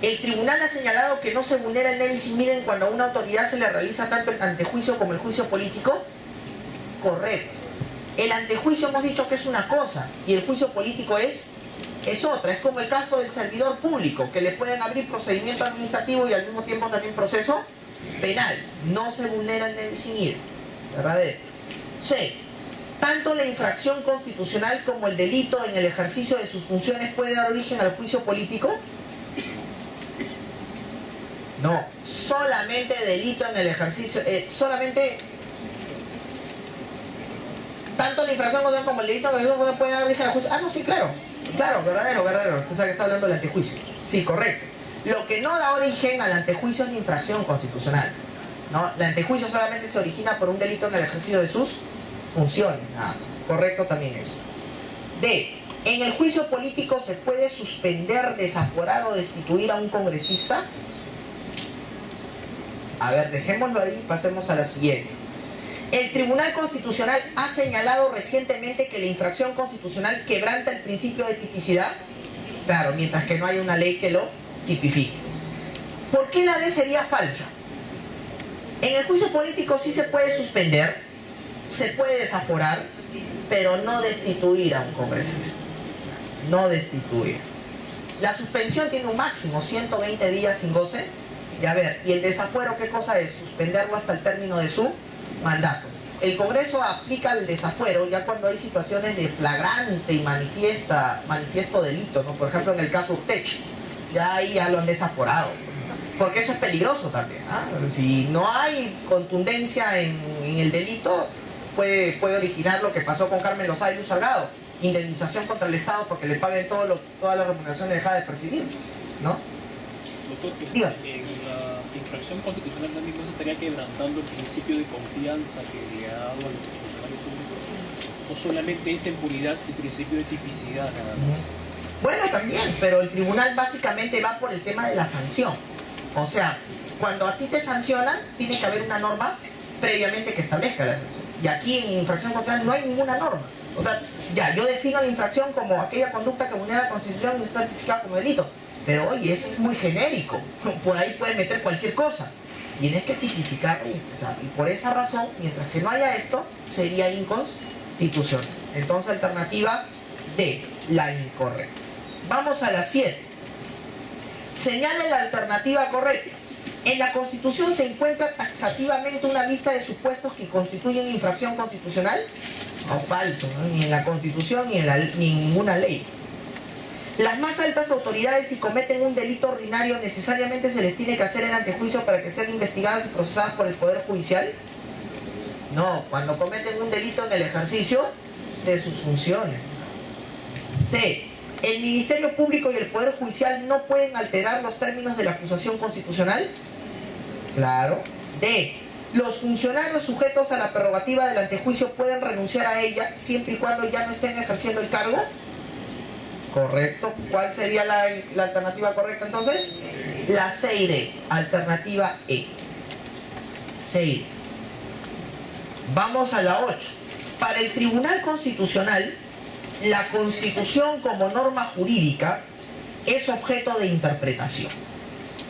El tribunal ha señalado que no se vulnera el nevis in idem cuando a una autoridad se le realiza tanto el antejuicio como el juicio político. Correcto. El antejuicio hemos dicho que es una cosa y el juicio político es otra. Es como el caso del servidor público, que le pueden abrir procedimiento administrativo y al mismo tiempo también proceso penal. No se vulnera el nevis in idem. ¿Verdadero? C. Tanto la infracción constitucional como el delito en el ejercicio de sus funciones puede dar origen al juicio político. No, solamente delito en el ejercicio, solamente tanto la infracción constitucional como el delito en el ejercicio puede dar origen al juicio. Ah, no, sí, claro, verdadero. O sea, que está hablando del antejuicio. Sí, correcto. Lo que no da origen al antejuicio es la infracción constitucional, ¿no? El antejuicio solamente se origina por un delito en el ejercicio de sus funciones, nada más. Correcto también eso. D. ¿En el juicio político se puede suspender, desaforar o destituir a un congresista? A ver, dejémoslo ahí y pasemos a la siguiente. El Tribunal Constitucional ha señalado recientemente que la infracción constitucional quebranta el principio de tipicidad. Claro, mientras que no haya una ley que lo tipifique. ¿Por qué la D sería falsa? En el juicio político sí se puede suspender, se puede desaforar, pero no destituir a un congresista. no destituye. La suspensión tiene un máximo, 120 días sin goce. Y a ver, ¿y el desafuero qué cosa es? Suspenderlo hasta el término de su mandato. El Congreso aplica el desafuero ya cuando hay situaciones de flagrante y manifiesto delito, ¿no? Por ejemplo, en el caso Urtecho, ya ahí ya lo han desaforado. Porque eso es peligroso también, ¿eh? Si no hay contundencia en el delito, puede originar lo que pasó con Carmen Lozada y Luz Salgado. Indemnización contra el Estado porque le paguen toda la remuneración dejada de percibir, ¿no? Doctor, Diga. en la infracción constitucional también no se estaría quebrantando el principio de confianza que le ha dado a los funcionarios públicos. No solamente esa impunidad, el principio de tipicidad nada más. Bueno, también, pero el tribunal básicamente va por el tema de la sanción. O sea, cuando a ti te sancionan, tiene que haber una norma previamente que establezca la sanción. Y aquí en infracción constitucional no hay ninguna norma. O sea, ya, yo defino la infracción como aquella conducta que vulnera la Constitución y está tipificada como delito. Pero oye, eso es muy genérico. Por ahí puedes meter cualquier cosa. Tienes que tipificarlo y expresarlo. Y por esa razón, mientras que no haya esto, sería inconstitucional. Entonces, alternativa D, la incorrecta. Vamos a la 7. Señale la alternativa correcta. En la Constitución se encuentra taxativamente una lista de supuestos que constituyen infracción constitucional. O falso, ¿no? Ni en la Constitución ni en ninguna ley. Las más altas autoridades, si cometen un delito ordinario, necesariamente se les tiene que hacer el antejuicio para que sean investigadas y procesadas por el Poder Judicial. No, cuando cometen un delito en el ejercicio de sus funciones. C. El Ministerio Público y el Poder Judicial no pueden alterar los términos de la acusación constitucional. Claro. D. Los funcionarios sujetos a la prerrogativa del antejuicio pueden renunciar a ella siempre y cuando ya no estén ejerciendo el cargo. Correcto. ¿Cuál sería la alternativa correcta entonces? La C y D. Alternativa E. C y D. Vamos a la 8. Para el Tribunal Constitucional, la Constitución como norma jurídica es objeto de interpretación.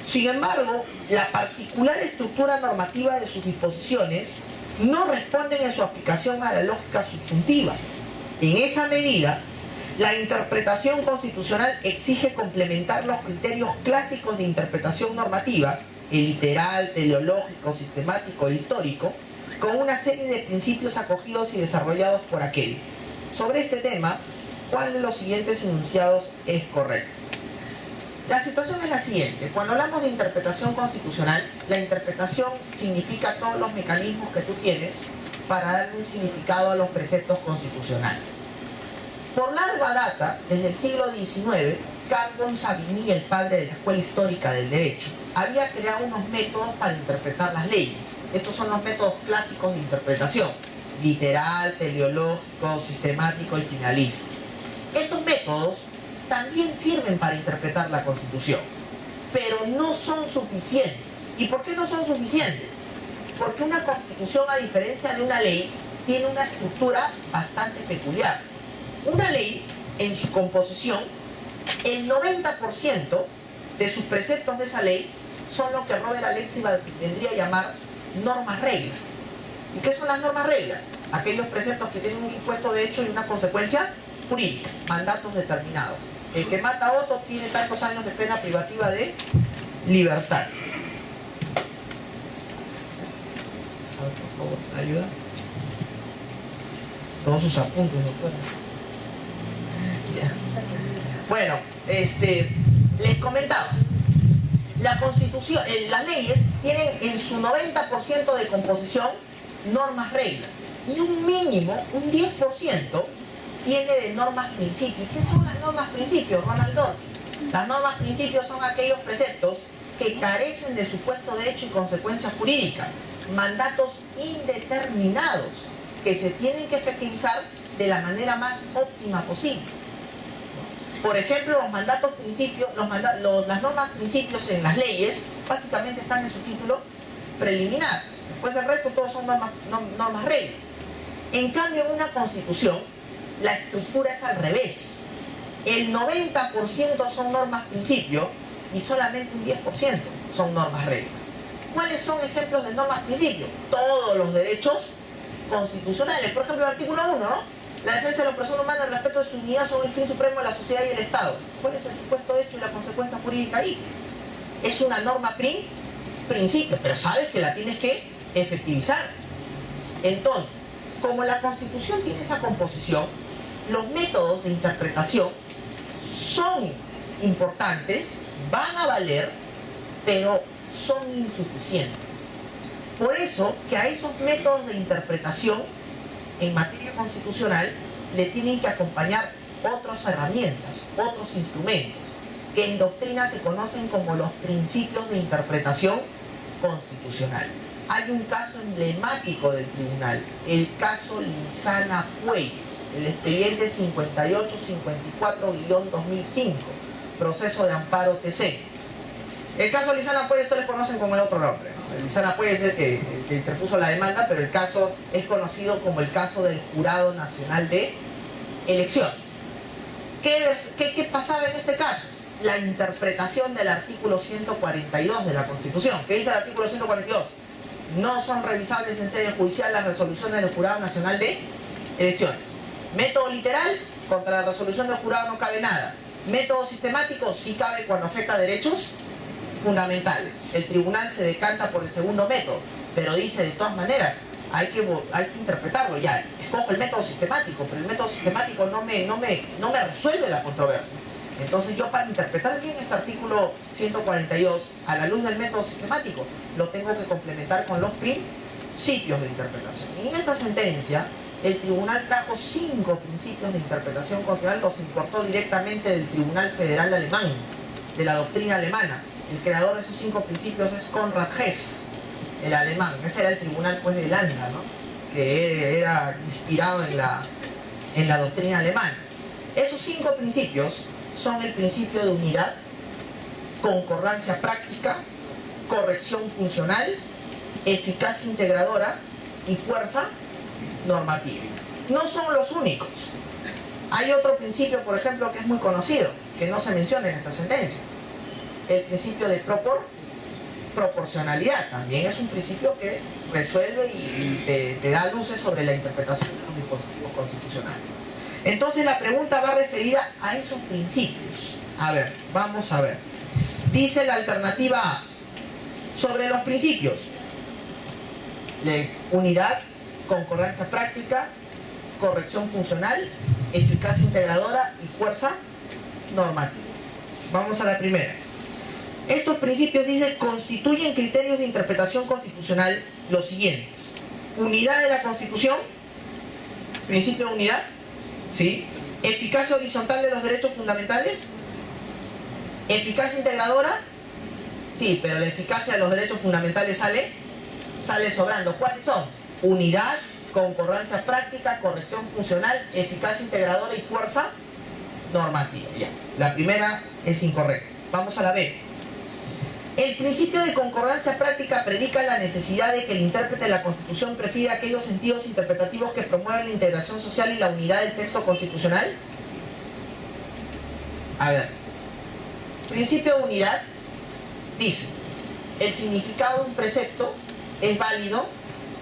Sin embargo, la particular estructura normativa de sus disposiciones no responden en su aplicación a la lógica subsuntiva. En esa medida, la interpretación constitucional exige complementar los criterios clásicos de interpretación normativa, el literal, teleológico, sistemático e histórico, con una serie de principios acogidos y desarrollados por aquel. Sobre este tema, ¿cuál de los siguientes enunciados es correcto? La situación es la siguiente. Cuando hablamos de interpretación constitucional, la interpretación significa todos los mecanismos que tú tienes para darle un significado a los preceptos constitucionales. Por larga data, desde el siglo XIX, Carlos Savigny, el padre de la Escuela Histórica del Derecho, había creado unos métodos para interpretar las leyes. Estos son los métodos clásicos de interpretación: literal, teleológico, sistemático y finalista. Estos métodos también sirven para interpretar la Constitución, pero no son suficientes. ¿Y por qué no son suficientes? Porque una Constitución, a diferencia de una ley, tiene una estructura bastante peculiar. Una ley, en su composición, el 90% de sus preceptos de esa ley son lo que Robert Alexis vendría a llamar normas reglas. ¿Y qué son las normas reglas? Aquellos preceptos que tienen un supuesto de hecho y una consecuencia jurídica, mandatos determinados. El que mata a otro tiene tantos años de pena privativa de libertad. A ver, por favor, ¿me ayuda? Todos sus apuntes, doctora. Ya. Bueno, les comentaba. La Constitución, las leyes tienen en su 90% de composición normas reglas. Y un mínimo, un 10%, tiene de normas principios. ¿Qué son las normas principios, Ronald Doty? Las normas principios son aquellos preceptos que carecen de supuesto de hecho y consecuencia jurídica. Mandatos indeterminados que se tienen que efectivizar de la manera más óptima posible. Por ejemplo, los mandatos principios, las normas principios en las leyes básicamente están en su título preliminar. Después el resto todos son normas reglas. En cambio, en una constitución, la estructura es al revés. El 90% son normas principio y solamente un 10% son normas reglas. ¿Cuáles son ejemplos de normas principio? Todos los derechos constitucionales. Por ejemplo, el artículo 1, ¿no? La defensa de la persona humana, el respeto de su dignidad son el fin supremo de la sociedad y el Estado. ¿Cuál es el supuesto hecho y la consecuencia jurídica ahí? Es una norma principio, pero sabes que la tienes que efectivizar. Entonces, como la Constitución tiene esa composición, los métodos de interpretación son importantes, van a valer, pero son insuficientes. Por eso que a esos métodos de interpretación en materia constitucional le tienen que acompañar otras herramientas, otros instrumentos, que en doctrina se conocen como los principios de interpretación constitucional. Hay un caso emblemático del tribunal, el caso Lizana Puelles, el expediente 5854-2005, proceso de amparo TC. El caso Lizana Puelles, ustedes conocen con el otro nombre, ¿no? Lizana Puelles es el que interpuso la demanda, pero el caso es conocido como el caso del Jurado Nacional de Elecciones. ¿Qué pasaba en este caso? La interpretación del artículo 142 de la Constitución. ¿Qué dice el artículo 142? No son revisables en sede judicial las resoluciones del Jurado Nacional de Elecciones. Método literal, contra la resolución del jurado no cabe nada. Método sistemático, sí cabe cuando afecta a derechos fundamentales. El tribunal se decanta por el segundo método, pero dice de todas maneras, hay que interpretarlo ya. Escojo el método sistemático, pero el método sistemático no me resuelve la controversia. Entonces yo, para interpretar bien este artículo 142 a la luz del método sistemático, lo tengo que complementar con los principios de interpretación. Y en esta sentencia, el tribunal trajo 5 principios de interpretación constitucional, los importó directamente del Tribunal Federal Alemán, de la doctrina alemana. El creador de esos 5 principios es Konrad Hess, el alemán. Ese era el tribunal, pues, de Landa, ¿no? Que era inspirado en la doctrina alemana. Esos 5 principios son el principio de unidad, concordancia práctica, corrección funcional, eficacia integradora y fuerza normativa. No son los únicos. Hay otro principio, por ejemplo, que es muy conocido, que no se menciona en esta sentencia. El principio de proporcionalidad también es un principio que resuelve y te da luces sobre la interpretación de los dispositivos constitucionales. Entonces la pregunta va referida a esos principios. A ver, vamos a ver. Dice la alternativa A, sobre los principios de unidad, concordancia práctica, corrección funcional, eficacia integradora y fuerza normativa. Vamos a la primera. Estos principios, dice, constituyen criterios de interpretación constitucional los siguientes: unidad de la Constitución, principio de unidad, ¿sí? Eficacia horizontal de los derechos fundamentales, eficacia integradora, sí, pero la eficacia de los derechos fundamentales sale sobrando. ¿Cuáles son? Unidad, concordancia práctica, corrección funcional, eficacia integradora y fuerza normativa. Ya, la primera es incorrecta. Vamos a la B. El principio de concordancia práctica predica la necesidad de que el intérprete de la Constitución prefiera aquellos sentidos interpretativos que promueven la integración social y la unidad del texto constitucional. A ver, principio de unidad dice: el significado de un precepto es válido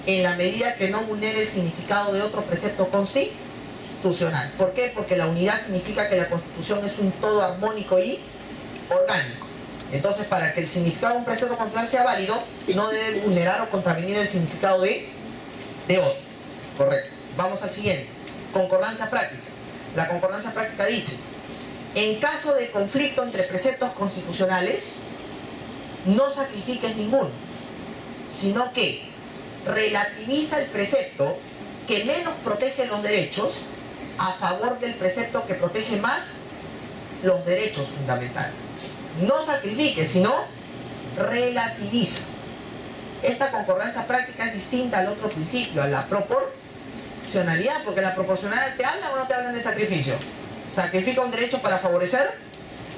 en la medida que no vulnere el significado de otro precepto constitucional. ¿Por qué? Porque la unidad significa que la Constitución es un todo armónico y orgánico. Entonces, para que el significado de un precepto constitucional sea válido, no debe vulnerar o contravenir el significado de otro. Correcto. Vamos al siguiente. Concordancia práctica. La concordancia práctica dice: en caso de conflicto entre preceptos constitucionales, no sacrifiques ninguno, sino que relativiza el precepto que menos protege los derechos a favor del precepto que protege más los derechos fundamentales. No sacrifique, sino relativiza. Esta concordancia práctica es distinta al otro principio, a la proporcionalidad, porque la proporcionalidad, ¿te hablan o no te hablan de sacrificio? Sacrifica un derecho para favorecer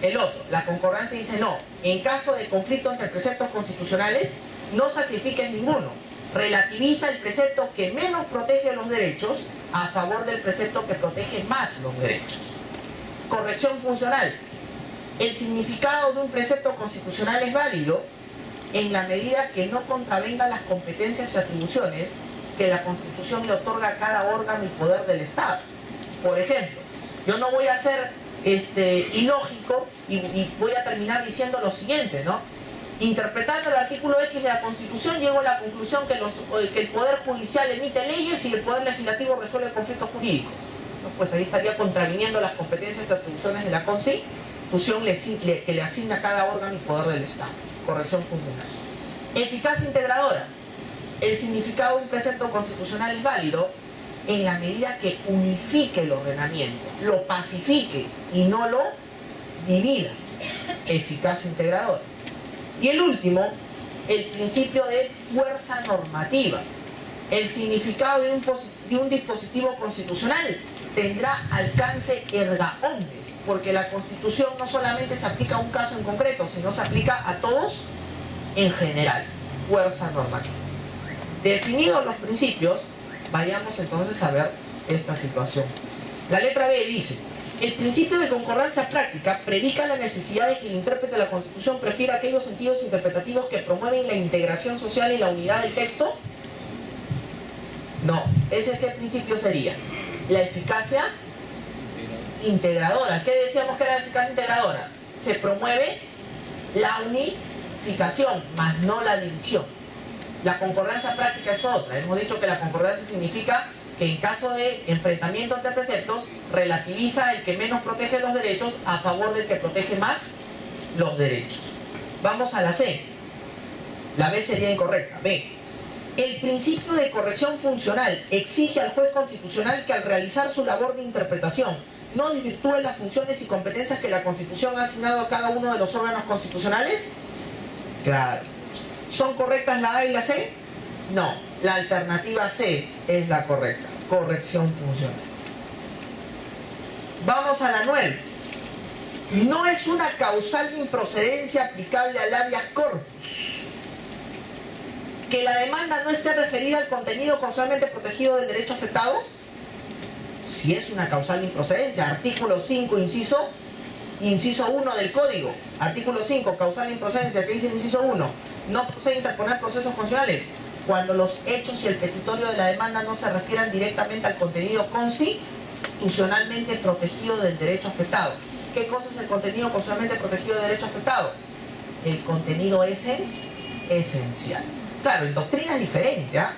el otro. La concordancia dice no. En caso de conflicto entre preceptos constitucionales, no sacrifiques ninguno. Relativiza el precepto que menos protege los derechos a favor del precepto que protege más los derechos. Corrección funcional. El significado de un precepto constitucional es válido en la medida que no contravenga las competencias y atribuciones que la Constitución le otorga a cada órgano y poder del Estado. Por ejemplo, yo no voy a ser ilógico y voy a terminar diciendo lo siguiente, ¿no? Interpretando el artículo X de la Constitución, llego a la conclusión que el Poder Judicial emite leyes y el Poder Legislativo resuelve conflictos jurídicos. ¿No? Pues ahí estaría contraviniendo las competencias y atribuciones de la Constitución que le asigna a cada órgano y poder del Estado. Corrección funcional. Eficacia integradora. El significado de un precepto constitucional es válido en la medida que unifique el ordenamiento, lo pacifique y no lo divida. Eficacia integradora. Y el último, el principio de fuerza normativa. El significado de un dispositivo constitucional tendrá alcance erga omnes, porque la Constitución no solamente se aplica a un caso en concreto, sino se aplica a todos en general. Fuerza normativa. Definidos los principios, vayamos entonces a ver esta situación. La letra B dice: el principio de concordancia práctica predica la necesidad de que el intérprete de la Constitución prefiera aquellos sentidos interpretativos que promueven la integración social y la unidad del texto. No, ¿ese qué principio sería? La eficacia integradora. ¿Qué decíamos que era la eficacia integradora? Se promueve la unificación, más no la división. La concordancia práctica es otra. Hemos dicho que la concordancia significa que en caso de enfrentamiento entre preceptos, relativiza el que menos protege los derechos a favor del que protege más los derechos. Vamos a la C. La B sería incorrecta. B. El principio de corrección funcional exige al juez constitucional que al realizar su labor de interpretación no desvirtúe las funciones y competencias que la Constitución ha asignado a cada uno de los órganos constitucionales. Claro. ¿Son correctas la A y la C? No. La alternativa C es la correcta. Corrección funcional. Vamos a la 9. No es una causal de improcedencia aplicable al habeas corpus que la demanda no esté referida al contenido causalmente protegido del derecho afectado. Si es una causal de improcedencia, artículo 5, inciso 1 del Código. Artículo 5, causal de improcedencia, ¿qué dice el inciso 1? No procede interponer procesos constitucionales cuando los hechos y el petitorio de la demanda no se refieran directamente al contenido constitucionalmente protegido del derecho afectado. ¿Qué cosa es el contenido constitucionalmente protegido del derecho afectado? El contenido esencial. Claro, en doctrina es diferente, ¿ah?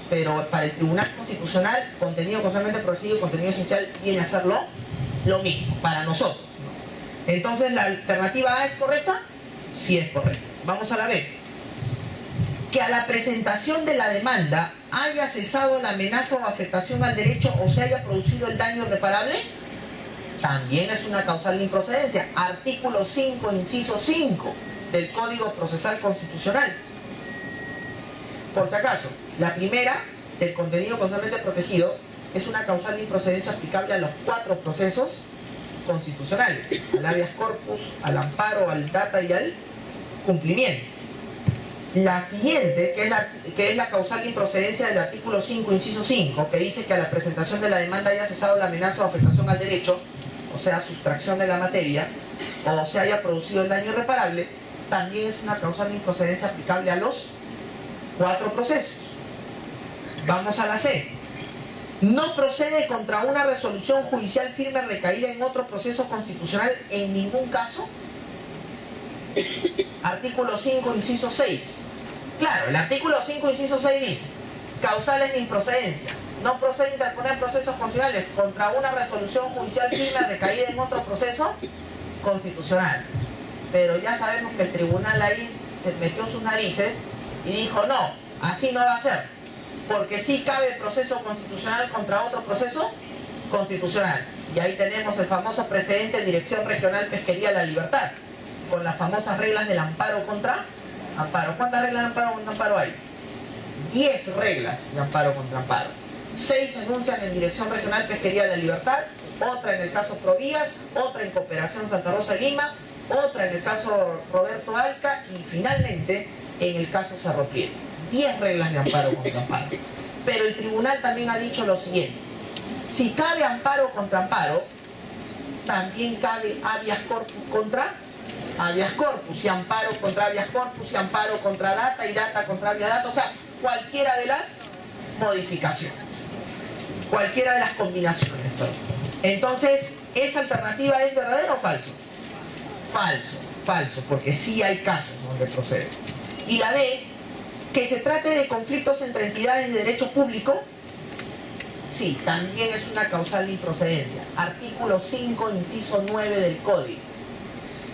Pero para el Tribunal Constitucional, contenido constitucionalmente protegido y contenido esencial viene a ser lo mismo para nosotros, ¿no? Entonces, ¿la alternativa A es correcta? Sí es correcta. Vamos a la B. Que a la presentación de la demanda haya cesado la amenaza o afectación al derecho o se haya producido el daño irreparable, también es una causal de improcedencia. Artículo 5, inciso 5 del Código Procesal Constitucional. Por si acaso, la primera, del contenido constitucionalmente protegido, es una causal de improcedencia aplicable a los 4 procesos constitucionales: al habeas corpus, al amparo, al data y al cumplimiento. La siguiente, que es la causal de improcedencia del artículo 5, inciso 5, que dice que a la presentación de la demanda haya cesado la amenaza o afectación al derecho, o sea, sustracción de la materia, o se haya producido el daño irreparable, también es una causal de improcedencia aplicable a los 4 procesos. Vamos a la C. No procede contra una resolución judicial firme recaída en otro proceso constitucional en ningún caso. Artículo 5, inciso 6. Claro, el artículo 5, inciso 6 dice: causales de improcedencia. No procede interponer procesos constitucionales contra una resolución judicial firme recaída en otro proceso constitucional. Pero ya sabemos que el tribunal ahí se metió sus narices y dijo: no, así no va a ser, porque sí cabe proceso constitucional contra otro proceso constitucional. Y ahí tenemos el famoso precedente de Dirección Regional Pesquería La Libertad, con las famosas reglas del amparo contra amparo. ¿Cuántas reglas de amparo contra amparo hay? 10 reglas de amparo contra amparo. 6 se enuncian en Dirección Regional Pesquería La Libertad, otra en el caso Provías, otra en Cooperación Santa Rosa Lima, otra en el caso Roberto Alca y finalmente en el caso Cerro Prieto. 10 reglas de amparo contra amparo. Pero el tribunal también ha dicho lo siguiente: si cabe amparo contra amparo, también cabe habeas corpus contra habeas corpus, y amparo contra habeas corpus, y amparo contra data, y data contra habeas data. O sea, cualquiera de las modificaciones, cualquiera de las combinaciones, perdón. Entonces, ¿esa alternativa es verdadera o falso? Falso, porque sí hay casos donde procede. Y la D, que se trate de conflictos entre entidades de derecho público, sí, también es una causal de improcedencia. Artículo 5, inciso 9 del Código.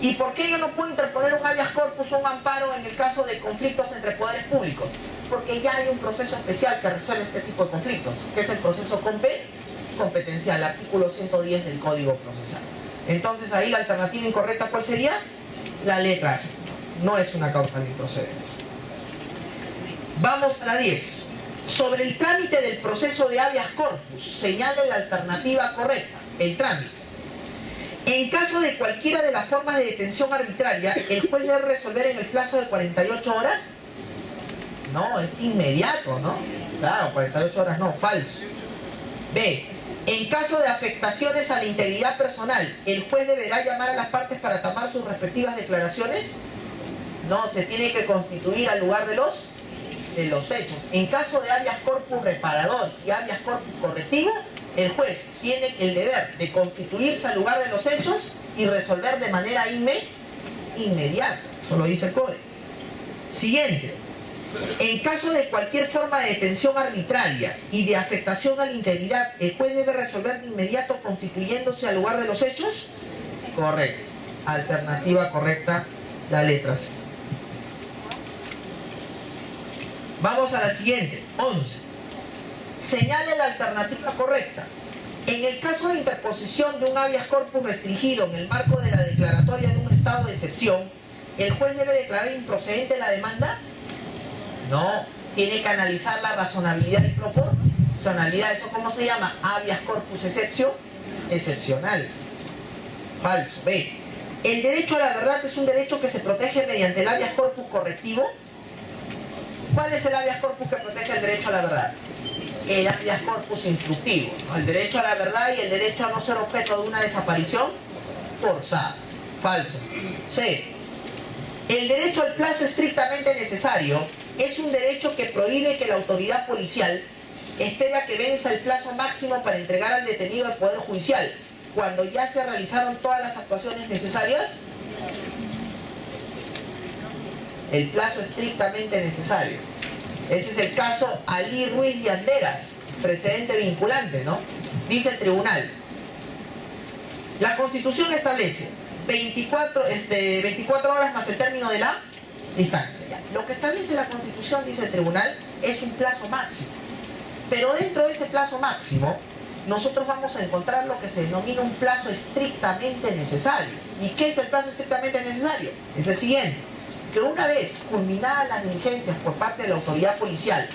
¿Y por qué yo no puedo interponer un habeas corpus o un amparo en el caso de conflictos entre poderes públicos? Porque ya hay un proceso especial que resuelve este tipo de conflictos, que es el proceso competencial, artículo 110 del Código Procesal. Entonces ahí la alternativa incorrecta, ¿cuál sería? La letra C. No es una causa de improcedencia. Vamos a la 10. Sobre el trámite del proceso de habeas corpus, señale la alternativa correcta, el trámite. En caso de cualquiera de las formas de detención arbitraria, el juez debe resolver en el plazo de 48 horas. No, es inmediato, ¿no? Claro, 48 horas no, falso. B. En caso de afectaciones a la integridad personal, ¿el juez deberá llamar a las partes para tomar sus respectivas declaraciones? No, se tiene que constituir al lugar de los hechos. En caso de habeas corpus reparador y habeas corpus correctivo, el juez tiene el deber de constituirse al lugar de los hechos y resolver de manera inmediata. Eso lo dice el Código. Siguiente. En caso de cualquier forma de detención arbitraria y de afectación a la integridad, ¿el juez debe resolver de inmediato constituyéndose al lugar de los hechos? Correcto. Alternativa correcta, la letra C. Vamos a la siguiente, 11. Señale la alternativa correcta. En el caso de interposición de un habeas corpus restringido en el marco de la declaratoria de un estado de excepción, ¿el juez debe declarar improcedente la demanda? No, tiene que analizar la razonabilidad y proporcionalidad. ¿Eso cómo se llama? Habeas corpus excepcional. Falso. B. El derecho a la verdad es un derecho que se protege mediante el habeas corpus correctivo. ¿Cuál es el habeas corpus que protege el derecho a la verdad? El habeas corpus instructivo, ¿no? El derecho a la verdad y el derecho a no ser objeto de una desaparición forzada. Falso. C. El derecho al plazo estrictamente necesario es un derecho que prohíbe que la autoridad policial espere a que venza el plazo máximo para entregar al detenido al Poder Judicial, cuando ya se realizaron todas las actuaciones necesarias. El plazo estrictamente necesario. Ese es el caso Ali Ruiz de Anderas, precedente vinculante, ¿no? Dice el tribunal. La Constitución establece 24 horas más el término de la distancia. Ya. Lo que establece la Constitución, dice el tribunal, es un plazo máximo. Pero dentro de ese plazo máximo, nosotros vamos a encontrar lo que se denomina un plazo estrictamente necesario. ¿Y qué es el plazo estrictamente necesario? Es el siguiente. Que una vez culminadas las diligencias por parte de la autoridad policial,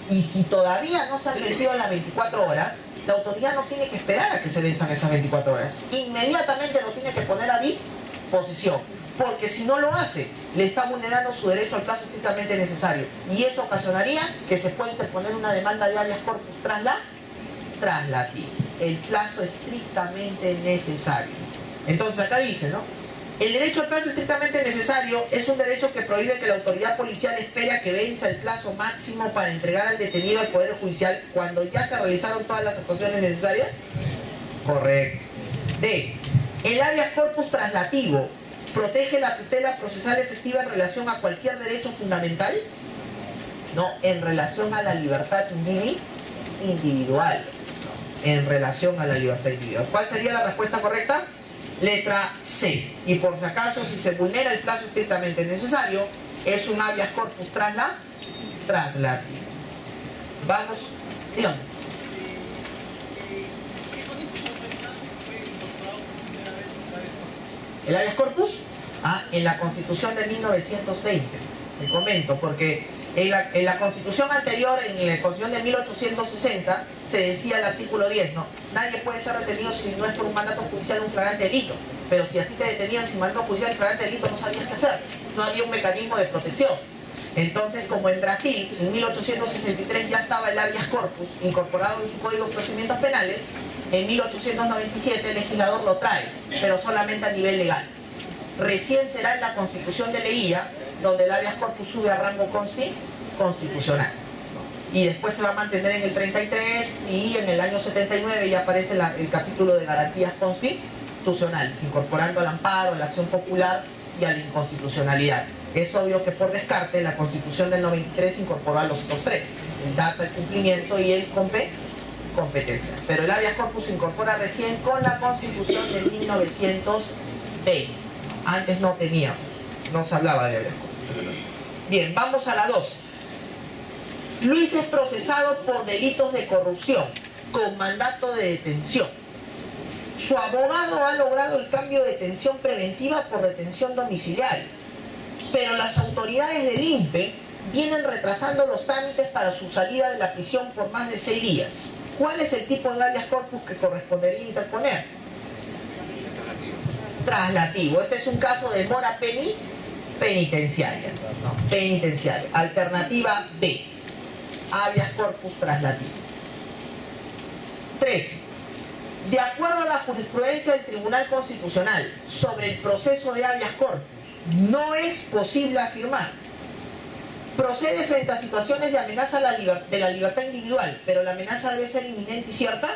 y si todavía no se han vencido las 24 horas, la autoridad no tiene que esperar a que se venzan esas 24 horas. Inmediatamente lo tiene que poner a disposición. Porque si no lo hace, le está vulnerando su derecho al plazo estrictamente necesario. Y eso ocasionaría que se pueda interponer una demanda de habeas corpus tras la TI. El plazo estrictamente necesario. Entonces acá dice, ¿no? El derecho al plazo estrictamente necesario es un derecho que prohíbe que la autoridad policial espere a que venza el plazo máximo para entregar al detenido al Poder Judicial cuando ya se realizaron todas las actuaciones necesarias. Correcto. D. El habeas corpus traslativo protege la tutela procesal efectiva en relación a cualquier derecho fundamental. No, en relación a la libertad individual. No, en relación a la libertad individual. ¿Cuál sería la respuesta correcta? Letra C. Y por si acaso, si se vulnera el plazo estrictamente necesario, es un habeas corpus traslativo. Vamos, dígame. ¿El habeas corpus? En la Constitución de 1920. Te comento, porque en la Constitución anterior, en la Constitución de 1860, se decía el artículo 10, ¿no? Nadie puede ser retenido si no es por un mandato judicial o un flagrante delito. Pero si a ti te detenían sin mandato judicial y flagrante delito, no sabías qué hacer. No había un mecanismo de protección. Entonces, como en Brasil, en 1863 ya estaba el habeas corpus incorporado en su Código de Procedimientos Penales, en 1897 el legislador lo trae, pero solamente a nivel legal. Recién será en la Constitución de Leguía donde el habeas corpus sube a rango constitucional. y después se va a mantener en el 33 y en el año 79 ya aparece el capítulo de garantías constitucionales, incorporando al amparo, a la acción popular y a la inconstitucionalidad. Es obvio que por descarte la Constitución del 93 incorporó a los otros tres, el data, el cumplimiento y el competencia. Pero el habeas corpus se incorpora recién con la Constitución de 1920. Antes no teníamos, no se hablaba de habeas corpus. Bien, vamos a la 2. Luis es procesado por delitos de corrupción con mandato de detención. Su abogado ha logrado el cambio de detención preventiva por detención domiciliaria, pero las autoridades del INPE vienen retrasando los trámites para su salida de la prisión por más de 6 días. ¿Cuál es el tipo de habeas corpus que correspondería interponer? Traslativo. Este es un caso de mora penitenciaria. ¿No? Penitenciaria. Alternativa B. Habeas corpus traslativo. 3. De acuerdo a la jurisprudencia del Tribunal Constitucional sobre el proceso de habeas corpus, no es posible afirmar. Procede frente a situaciones de amenaza de la libertad individual, pero la amenaza debe ser inminente y cierta.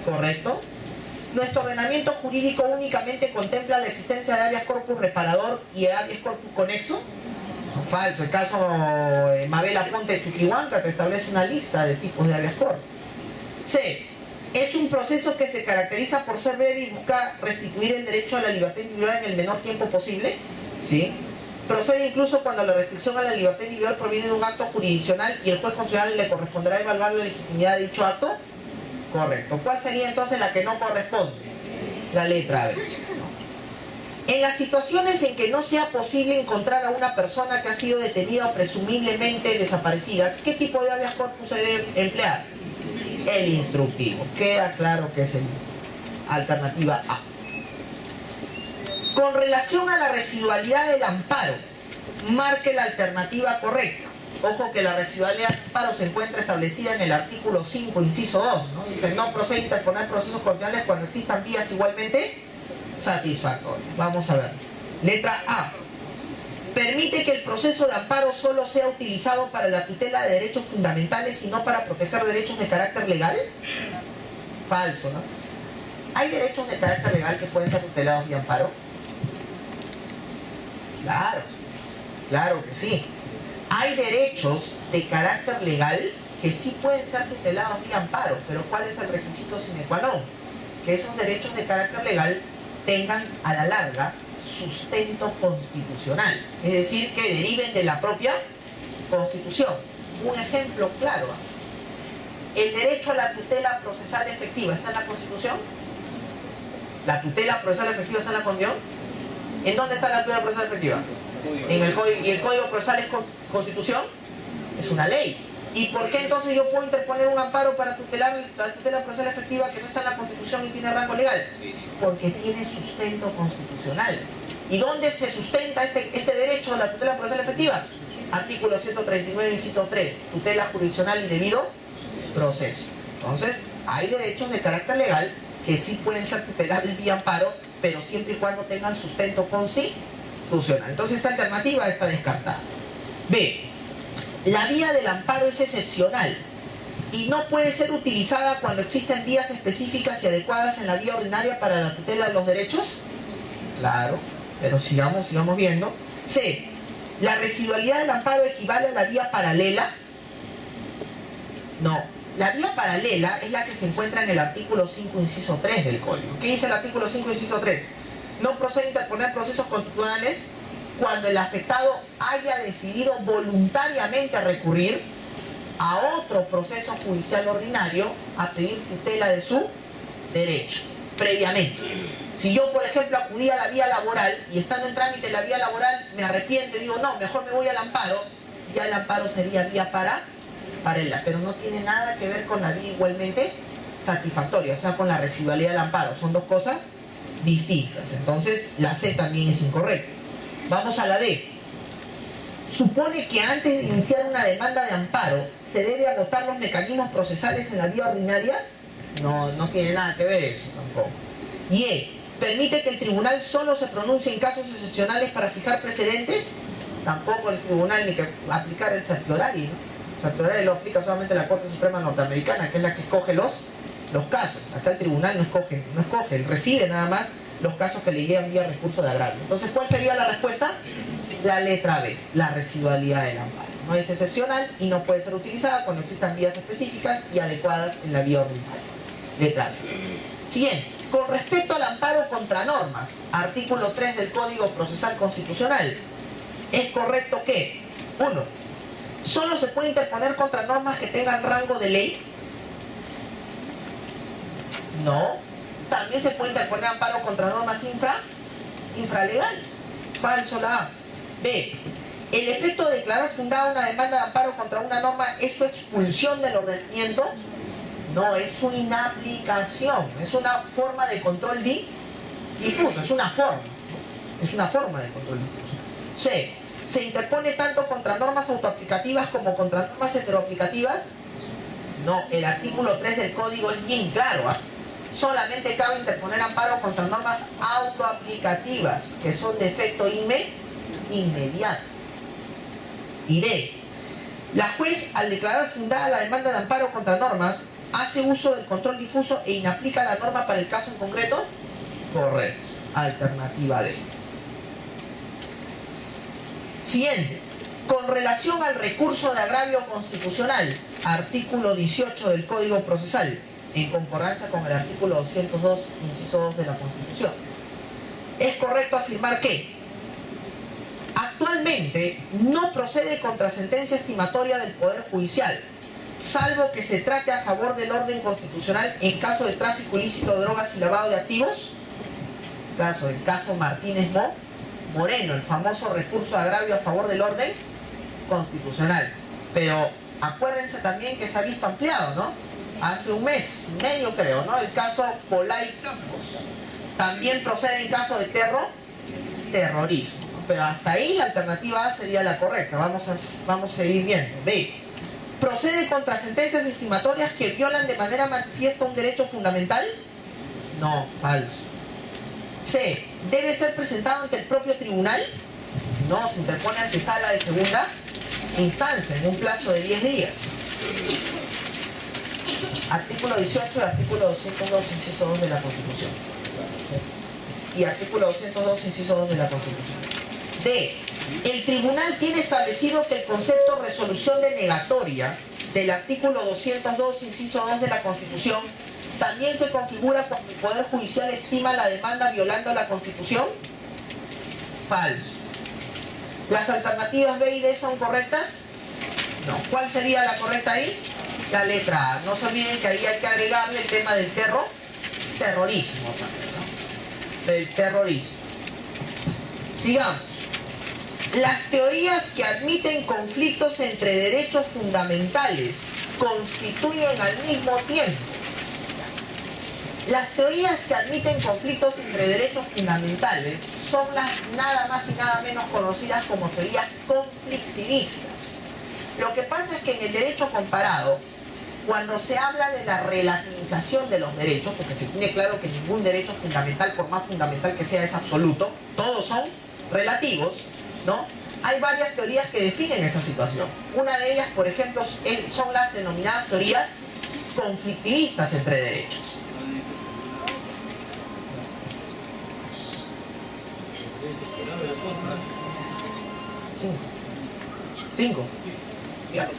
¿Correcto? Nuestro ordenamiento jurídico únicamente contempla la existencia de habeas corpus reparador y el habeas corpus conexo. Falso. El caso Mabel Aponte de Chuquihuanca te establece una lista de tipos de habeas corpus. C. Es un proceso que se caracteriza por ser breve y busca restituir el derecho a la libertad individual en el menor tiempo posible. ¿Sí? Procede incluso cuando la restricción a la libertad individual proviene de un acto jurisdiccional y el juez constitucional le corresponderá evaluar la legitimidad de dicho acto. Correcto. ¿Cuál sería entonces la que no corresponde? La letra B. ¿No? En las situaciones en que no sea posible encontrar a una persona que ha sido detenida o presumiblemente desaparecida, ¿qué tipo de habeas corpus se debe emplear? El instructivo. Queda claro que es el mismo. Alternativa A. Con relación a la residualidad del amparo, marque la alternativa correcta. Ojo que la residualidad del amparo se encuentra establecida en el artículo 5, inciso 2, ¿no? Dice, no procede a interponer procesos constitucionales cuando existan vías igualmente satisfactorias. Vamos a ver. Letra A. Permite que el proceso de amparo solo sea utilizado para la tutela de derechos fundamentales y no para proteger derechos de carácter legal. Falso, ¿no? ¿Hay derechos de carácter legal que pueden ser tutelados vía amparo? Claro, claro que sí. Hay derechos de carácter legal que sí pueden ser tutelados vía amparo, pero ¿cuál es el requisito sine qua non? Que esos derechos de carácter legal tengan a la larga sustento constitucional, es decir, que deriven de la propia Constitución. Un ejemplo claro: el derecho a la tutela procesal efectiva está en la Constitución. ¿La tutela procesal efectiva está en la Constitución? ¿En dónde está la tutela procesal efectiva? En el Código. ¿Y el Código Procesal es Constitución? Es una ley. ¿Y por qué entonces yo puedo interponer un amparo para tutelar la tutela procesal efectiva que no está en la Constitución y tiene rango legal? Porque tiene sustento constitucional. ¿Y dónde se sustenta este derecho a la tutela procesal efectiva? Artículo 139, inciso 3, tutela jurisdiccional y debido proceso. Entonces, hay derechos de carácter legal que sí pueden ser tutelables vía amparo, pero siempre y cuando tengan sustento constitucional. Entonces, esta alternativa está descartada. B. La vía del amparo es excepcional y no puede ser utilizada cuando existen vías específicas y adecuadas en la vía ordinaria para la tutela de los derechos. Claro, pero sigamos viendo. C. ¿La residualidad del amparo equivale a la vía paralela? No. La vía paralela es la que se encuentra en el artículo 5, inciso 3 del Código. ¿Qué dice el artículo 5, inciso 3? No procede a interponer procesos constitucionales cuando el afectado haya decidido voluntariamente recurrir a otro proceso judicial ordinario a pedir tutela de su derecho previamente. Si yo, por ejemplo, acudí a la vía laboral y estando en trámite la vía laboral me arrepiento y digo, no, mejor me voy al amparo, ya el amparo sería vía paralela, pero no tiene nada que ver con la vía igualmente satisfactoria, o sea, con la residualidad del amparo. Son dos cosas distintas. Entonces, la C también es incorrecta. Vamos a la D. Supone que antes de iniciar una demanda de amparo se debe agotar los mecanismos procesales en la vía ordinaria. No tiene nada que ver eso tampoco. Y E. ¿Permite que el tribunal solo se pronuncie en casos excepcionales para fijar precedentes? Tampoco el tribunal ni que aplicar el certiorari, ¿no? Esa teoría lo aplica solamente la Corte Suprema Norteamericana, que es la que escoge los casos. Acá el tribunal no escoge, él recibe nada más los casos que le llegan vía recurso de agravio. Entonces, ¿cuál sería la respuesta? La letra B, la residualidad del amparo. No es excepcional y no puede ser utilizada cuando existan vías específicas y adecuadas en la vía ordinaria. Letra B. Siguiente. Con respecto al amparo contra normas, artículo 3 del Código Procesal Constitucional, es correcto que, 1. Solo se puede interponer contra normas que tengan rango de ley. No. También se puede interponer amparo contra normas infralegales. Falso la A. B. El efecto de declarar fundada una demanda de amparo contra una norma es su expulsión del ordenamiento. No, es su inaplicación. Es una forma de control difuso. Es una forma. Es una forma de control difuso. C. Se interpone tanto contra normas autoaplicativas como contra normas heteroaplicativas. No, el artículo 3 del código es bien claro. Solamente cabe interponer amparo contra normas autoaplicativas, que son de efecto inmediato. Y D. La juez, al declarar fundada la demanda de amparo contra normas, hace uso del control difuso e inaplica la norma para el caso en concreto. Correcto. Alternativa D. Siguiente. Con relación al recurso de agravio constitucional, artículo 18 del Código Procesal, en concordancia con el artículo 202, inciso 2 de la Constitución, es correcto afirmar que actualmente no procede contra sentencia estimatoria del Poder Judicial, salvo que se trate a favor del orden constitucional en caso de tráfico ilícito de drogas y lavado de activos. El caso Martínez Moreno, el famoso recurso de agravio a favor del orden constitucional. Pero acuérdense también que se ha visto ampliado, ¿no? Hace un mes y medio creo, ¿no? El caso Polay Campos. También procede en caso de terrorismo. Pero hasta ahí la alternativa A sería la correcta. Vamos a seguir viendo. B. ¿Procede contra sentencias estimatorias que violan de manera manifiesta un derecho fundamental? No, falso. C. ¿Debe ser presentado ante el propio tribunal? No, se interpone ante sala de segunda instancia en un plazo de 10 días. Artículo 18 y artículo 202, inciso 2 de la Constitución. Y artículo 202, inciso 2 de la Constitución. D. El tribunal tiene establecido que el concepto resolución denegatoria del artículo 202, inciso 2 de la Constitución también se configura cuando el Poder Judicial estima la demanda violando la Constitución. Falso. ¿Las alternativas B y D son correctas? No. ¿Cuál sería la correcta ahí? La letra A. No se olviden que ahí hay que agregarle el tema del terrorismo también, ¿no? Del terrorismo. Sigamos. Las teorías que admiten conflictos entre derechos fundamentales constituyen al mismo tiempo. Las teorías que admiten conflictos entre derechos fundamentales son las nada más y nada menos conocidas como teorías conflictivistas. Lo que pasa es que en el derecho comparado, cuando se habla de la relativización de los derechos, porque se tiene claro que ningún derecho fundamental, por más fundamental que sea, es absoluto, todos son relativos, ¿no? Hay varias teorías que definen esa situación. Una de ellas, por ejemplo, son las denominadas teorías conflictivistas entre derechos. Cinco. Ya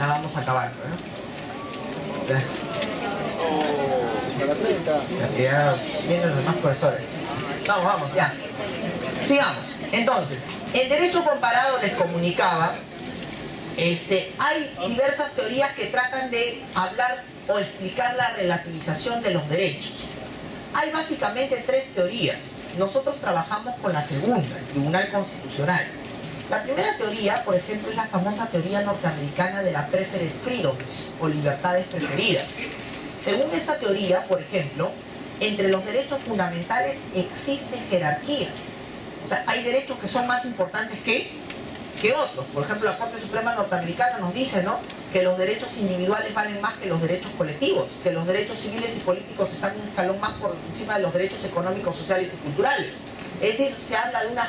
vamos acabando, ¿eh? A la 30. Ya vienen los demás profesores. Vamos, ya. Sigamos. Entonces, el derecho comparado les comunicaba, hay diversas teorías que tratan de hablar o explicar la relativización de los derechos. Hay básicamente tres teorías. Nosotros trabajamos con la segunda, el Tribunal Constitucional. La primera teoría, por ejemplo, es la famosa teoría norteamericana de la preferred freedoms o libertades preferidas. Según esta teoría, por ejemplo, entre los derechos fundamentales existe jerarquía. O sea, hay derechos que son más importantes que otros. Por ejemplo, la Corte Suprema Norteamericana nos dice, ¿no?, que los derechos individuales valen más que los derechos colectivos, que los derechos civiles y políticos están un escalón más por encima de los derechos económicos, sociales y culturales. Es decir, se habla de una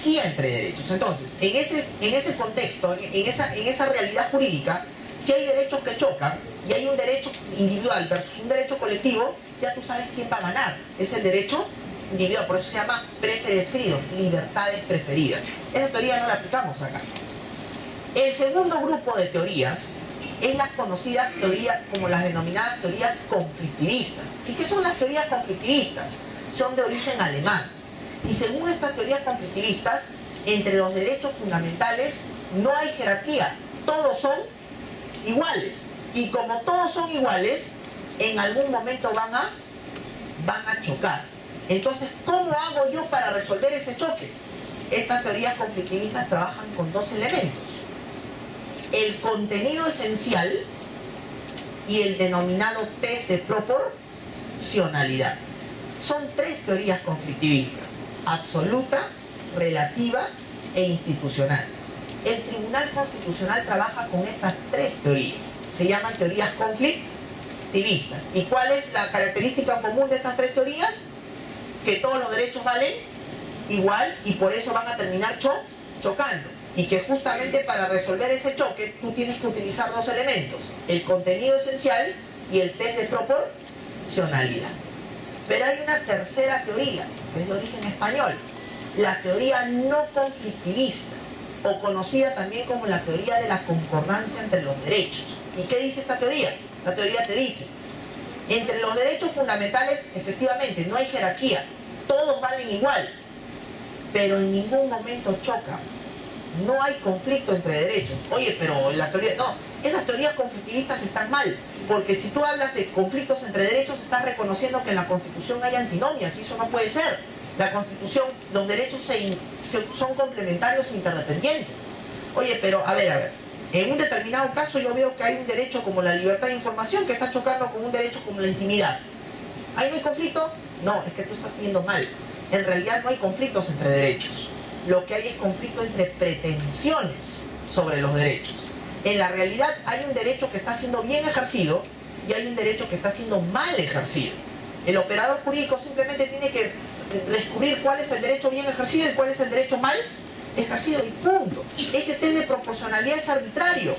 jerarquía entre derechos. Entonces, en ese contexto, en esa realidad jurídica, si hay derechos que chocan y hay un derecho individual versus un derecho colectivo, ya tú sabes quién va a ganar. Es el derecho individual, por eso se llama preferido, libertades preferidas. Esa teoría no la aplicamos acá. El segundo grupo de teorías es las conocidas teorías como las denominadas teorías conflictivistas. ¿Y qué son las teorías conflictivistas? Son de origen alemán. Y según estas teorías conflictivistas, entre los derechos fundamentales no hay jerarquía. Todos son iguales. Y como todos son iguales, en algún momento van a chocar. Entonces, ¿cómo hago yo para resolver ese choque? Estas teorías conflictivistas trabajan con dos elementos: el contenido esencial y el denominado test de proporcionalidad. Son tres teorías conflictivistas: absoluta, relativa e institucional. El Tribunal Constitucional trabaja con estas tres teorías. Se llaman teorías conflictivistas. ¿Y cuál es la característica común de estas tres teorías? Que todos los derechos valen igual y por eso van a terminar chocando. Y que justamente para resolver ese choque tú tienes que utilizar dos elementos: el contenido esencial y el test de proporcionalidad. Pero hay una tercera teoría, que es de origen español, la teoría no conflictivista, o conocida también como la teoría de la concordancia entre los derechos. ¿Y qué dice esta teoría? La teoría te dice: entre los derechos fundamentales, efectivamente, no hay jerarquía, todos valen igual, pero en ningún momento chocan. No hay conflicto entre derechos. Oye, pero la teoría... No, esas teorías conflictivistas están mal, porque si tú hablas de conflictos entre derechos, estás reconociendo que en la Constitución hay antinomias, y eso no puede ser. La Constitución, los derechos son complementarios e interdependientes. Oye, pero a ver, en un determinado caso yo veo que hay un derecho como la libertad de información que está chocando con un derecho como la intimidad. ¿Ahí no hay conflicto? No, es que tú estás viendo mal. En realidad no hay conflictos entre derechos. Lo que hay es conflicto entre pretensiones sobre los derechos. En la realidad hay un derecho que está siendo bien ejercido y hay un derecho que está siendo mal ejercido. El operador jurídico simplemente tiene que descubrir cuál es el derecho bien ejercido y cuál es el derecho mal ejercido, y punto. Ese test de proporcionalidad es arbitrario.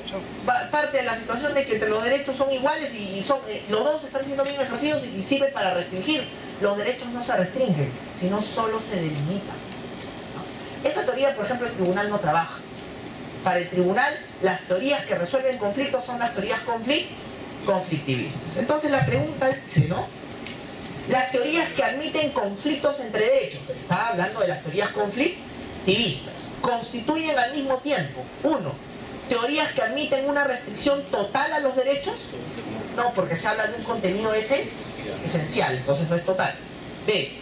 Parte de la situación de que entre los derechos son iguales y los dos están siendo bien ejercidos y sirve para restringir. Los derechos no se restringen, sino solo se delimitan. Esa teoría, por ejemplo, el tribunal no trabaja. Para el tribunal, las teorías que resuelven conflictos son las teorías conflictivistas. Entonces la pregunta es, ¿no? Las teorías que admiten conflictos entre derechos, estaba hablando de las teorías conflictivistas, constituyen al mismo tiempo, uno, teorías que admiten una restricción total a los derechos. No, porque se habla de un contenido esencial, entonces no es total. B,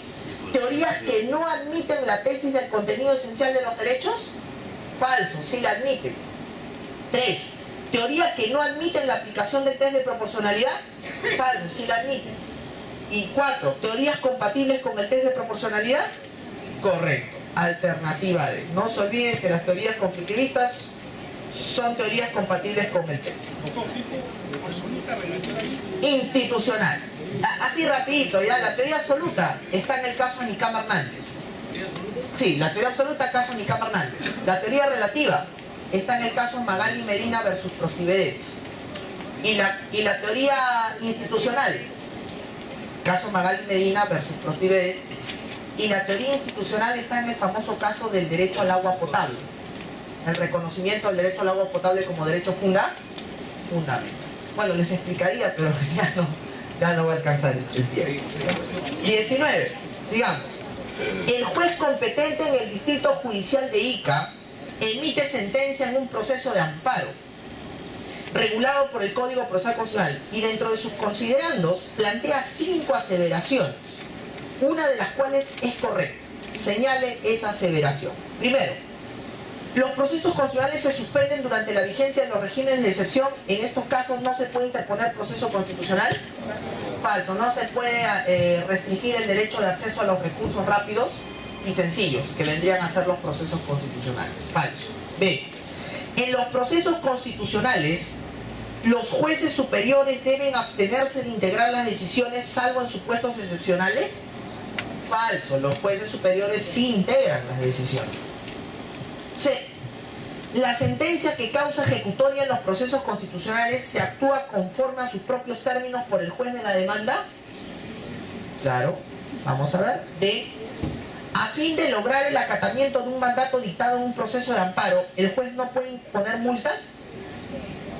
teorías que no admiten la tesis del contenido esencial de los derechos. Falso, sí la admiten. 3. Teorías que no admiten la aplicación del test de proporcionalidad. Falso, sí la admiten. Y 4. Teorías compatibles con el test de proporcionalidad. Correcto. Alternativa D. No se olviden que las teorías conflictivistas son teorías compatibles con el test. Institucional. Así rapidito, ya, la teoría absoluta está en el caso Nicama Hernández. Sí, la teoría absoluta, caso Nicama Hernández. La teoría relativa está en el caso Magali Medina versus Prostivedets. Y la teoría institucional, caso Magali Medina versus Prostivedets. Y la teoría institucional está en el famoso caso del derecho al agua potable. El reconocimiento del derecho al agua potable como derecho fundamental. Bueno, les explicaría, pero ya no va a alcanzar el tiempo. 19. Sigamos. El juez competente en el Distrito Judicial de Ica emite sentencia en un proceso de amparo regulado por el Código Procesal Constitucional y dentro de sus considerandos plantea 5 aseveraciones, una de las cuales es correcta. Señale esa aseveración. Primero, los procesos constitucionales se suspenden durante la vigencia de los regímenes de excepción. En estos casos no se puede interponer proceso constitucional. Falso, no se puede restringir el derecho de acceso a los recursos rápidos y sencillos, que vendrían a ser los procesos constitucionales. Falso. B. En los procesos constitucionales, los jueces superiores deben abstenerse de integrar las decisiones salvo en supuestos excepcionales. Falso, los jueces superiores sí integran las decisiones. C. La sentencia que causa ejecutoria en los procesos constitucionales se actúa conforme a sus propios términos por el juez de la demanda. Claro, vamos a ver. D. A fin de lograr el acatamiento de un mandato dictado en un proceso de amparo, ¿el juez no puede imponer multas?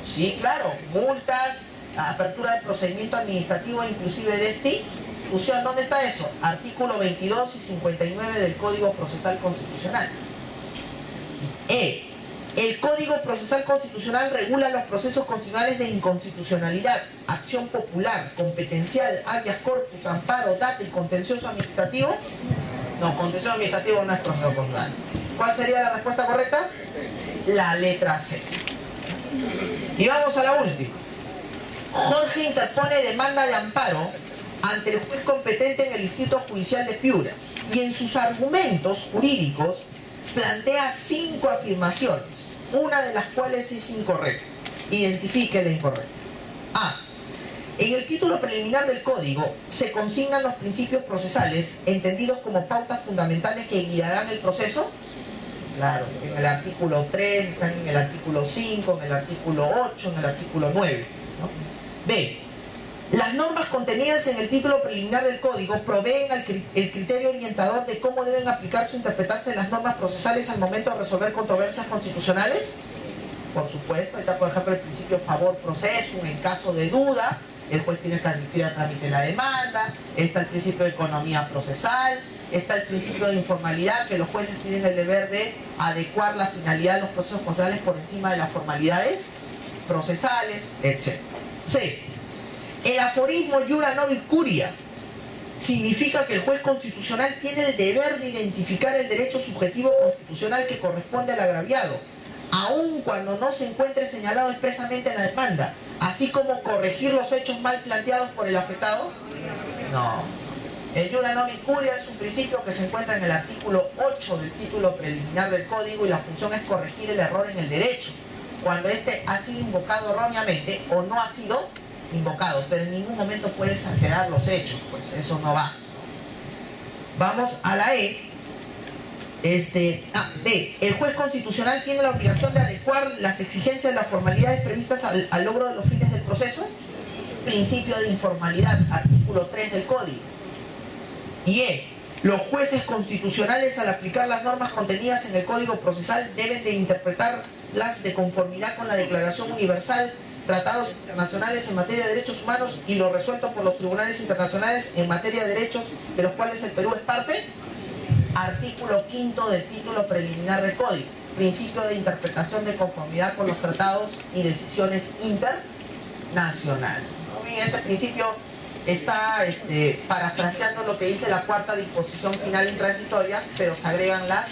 Sí, claro, multas, apertura de procedimiento administrativo inclusive destitución. ¿Dónde está eso? Artículo 22 y 59 del Código Procesal Constitucional. E. El Código Procesal Constitucional regula los procesos constitucionales de inconstitucionalidad, acción popular, competencial, habeas corpus, amparo, data y contencioso administrativo. No, contencioso administrativo no es proceso constitucional. ¿Cuál sería la respuesta correcta? La letra C. Y vamos a la última. Jorge interpone demanda de amparo ante el juez competente en el Distrito Judicial de Piura y en sus argumentos jurídicos plantea 5 afirmaciones, una de las cuales es incorrecta. Identifique la incorrecta. A. En el título preliminar del Código se consignan los principios procesales entendidos como pautas fundamentales que guiarán el proceso. Claro, en el artículo 3, están en el artículo 5, en el artículo 8, en el artículo 9, ¿no? B. Las normas contenidas en el título preliminar del Código proveen el criterio orientador de cómo deben aplicarse o interpretarse las normas procesales al momento de resolver controversias constitucionales. Por supuesto, ahí está por ejemplo el principio favor procesum. En caso de duda, el juez tiene que admitir a trámite la demanda. Está el principio de economía procesal. Está el principio de informalidad, que los jueces tienen el deber de adecuar la finalidad de los procesos constitucionales por encima de las formalidades procesales, etc. C. El aforismo iura nobis curia significa que el juez constitucional tiene el deber de identificar el derecho subjetivo constitucional que corresponde al agraviado, aun cuando no se encuentre señalado expresamente en la demanda, así como corregir los hechos mal planteados por el afectado. No. El iura nobis curia es un principio que se encuentra en el artículo 8 del título preliminar del Código y la función es corregir el error en el derecho, cuando éste ha sido invocado erróneamente o no ha sido invocado, pero en ningún momento puede exagerar los hechos, pues eso no va. Vamos a la E. D. El juez constitucional tiene la obligación de adecuar las exigencias de las formalidades previstas al logro de los fines del proceso. Principio de informalidad, artículo 3 del Código. Y E. Los jueces constitucionales, al aplicar las normas contenidas en el Código Procesal, deben de interpretarlas de conformidad con la Declaración Universal, tratados internacionales en materia de derechos humanos y lo resuelto por los tribunales internacionales en materia de derechos de los cuales el Perú es parte. Artículo 5 del título preliminar del Código. Principio de interpretación de conformidad con los tratados y decisiones internacionales. ¿No? Bien, este principio está parafraseando lo que dice la cuarta disposición final intransitoria, pero se agregan las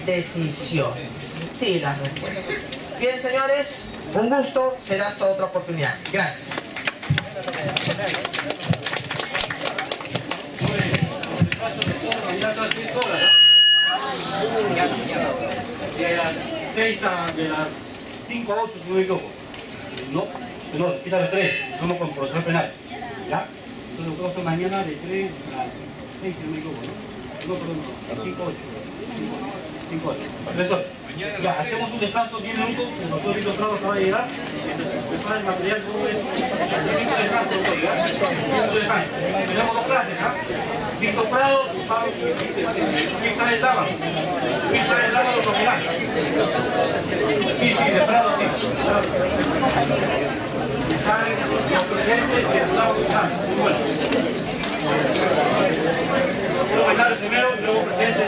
decisiones. Sí, las respuestas. Bien, señores, un gusto, será hasta otra oportunidad. Gracias. De las 5 a 8, si no me equivoco. No, empieza a las 3, somos con procesal penal. ¿Ya? Nosotros mañana de 3 a las 6, si no me equivoco, ¿no? No, perdón, no, 5 a 8. 5 a 8. 3 horas. Ya, hacemos un descanso 10 minutos, el doctor Víctor Prado acaba de llegar. Prepara el material, todo eso. Minuto de descanso, doctor, ¿ya? Minuto de descanso. Tenemos 2 clases, ¿ah? Víctor Prado, Vista del Dávalos. Vista del Dávalos nominal. Sí, de Prado, sí. Los presidentes y el Estado nominal. Muy bueno. Nominal primero, luego presidente.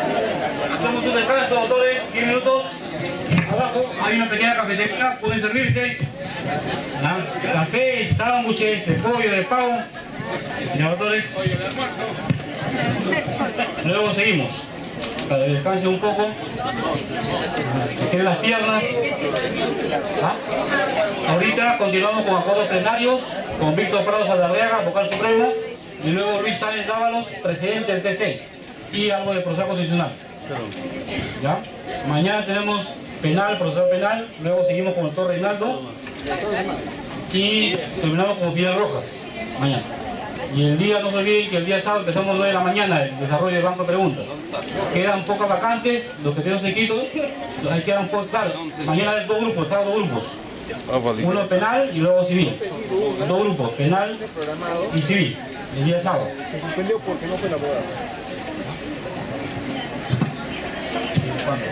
Hacemos un descanso, doctores, 10 minutos. Abajo hay una pequeña cafetería, pueden servirse. Café, sándwiches, de pollo, de pavo. Doctores. Luego seguimos. Para que descanse un poco. Tienen las piernas. ¿Ah? Ahorita continuamos con acuerdos plenarios con Víctor Prado Saldarriaga, vocal supremo, y luego Luis Sáenz Dávalos, presidente del TC, y algo de proceso constitucional. ¿Ya? Mañana tenemos penal, procesal penal, luego seguimos con el doctor Reinaldo y terminamos con Fidel Rojas mañana. Y el día, no se olviden que el día sábado empezamos 9 de la mañana el desarrollo del banco de preguntas. Quedan pocas vacantes, los que tenemos inscritos, ahí quedan pocos, claro. Mañana hay 2 grupos, el sábado 2 grupos. Uno penal y luego civil. 2 grupos, penal y civil, el día sábado. Se suspendió porque no fue elaborado. ¿Cuándo?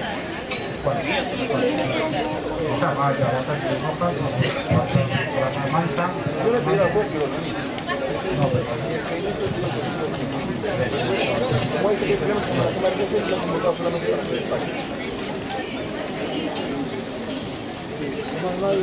Esa vaya, rojas, mansa. Yo le pedí a vos que lo No, pero como hay que tenemos que tomar veces, lo hemos dado solamente para hacer el pago. Sí, no hay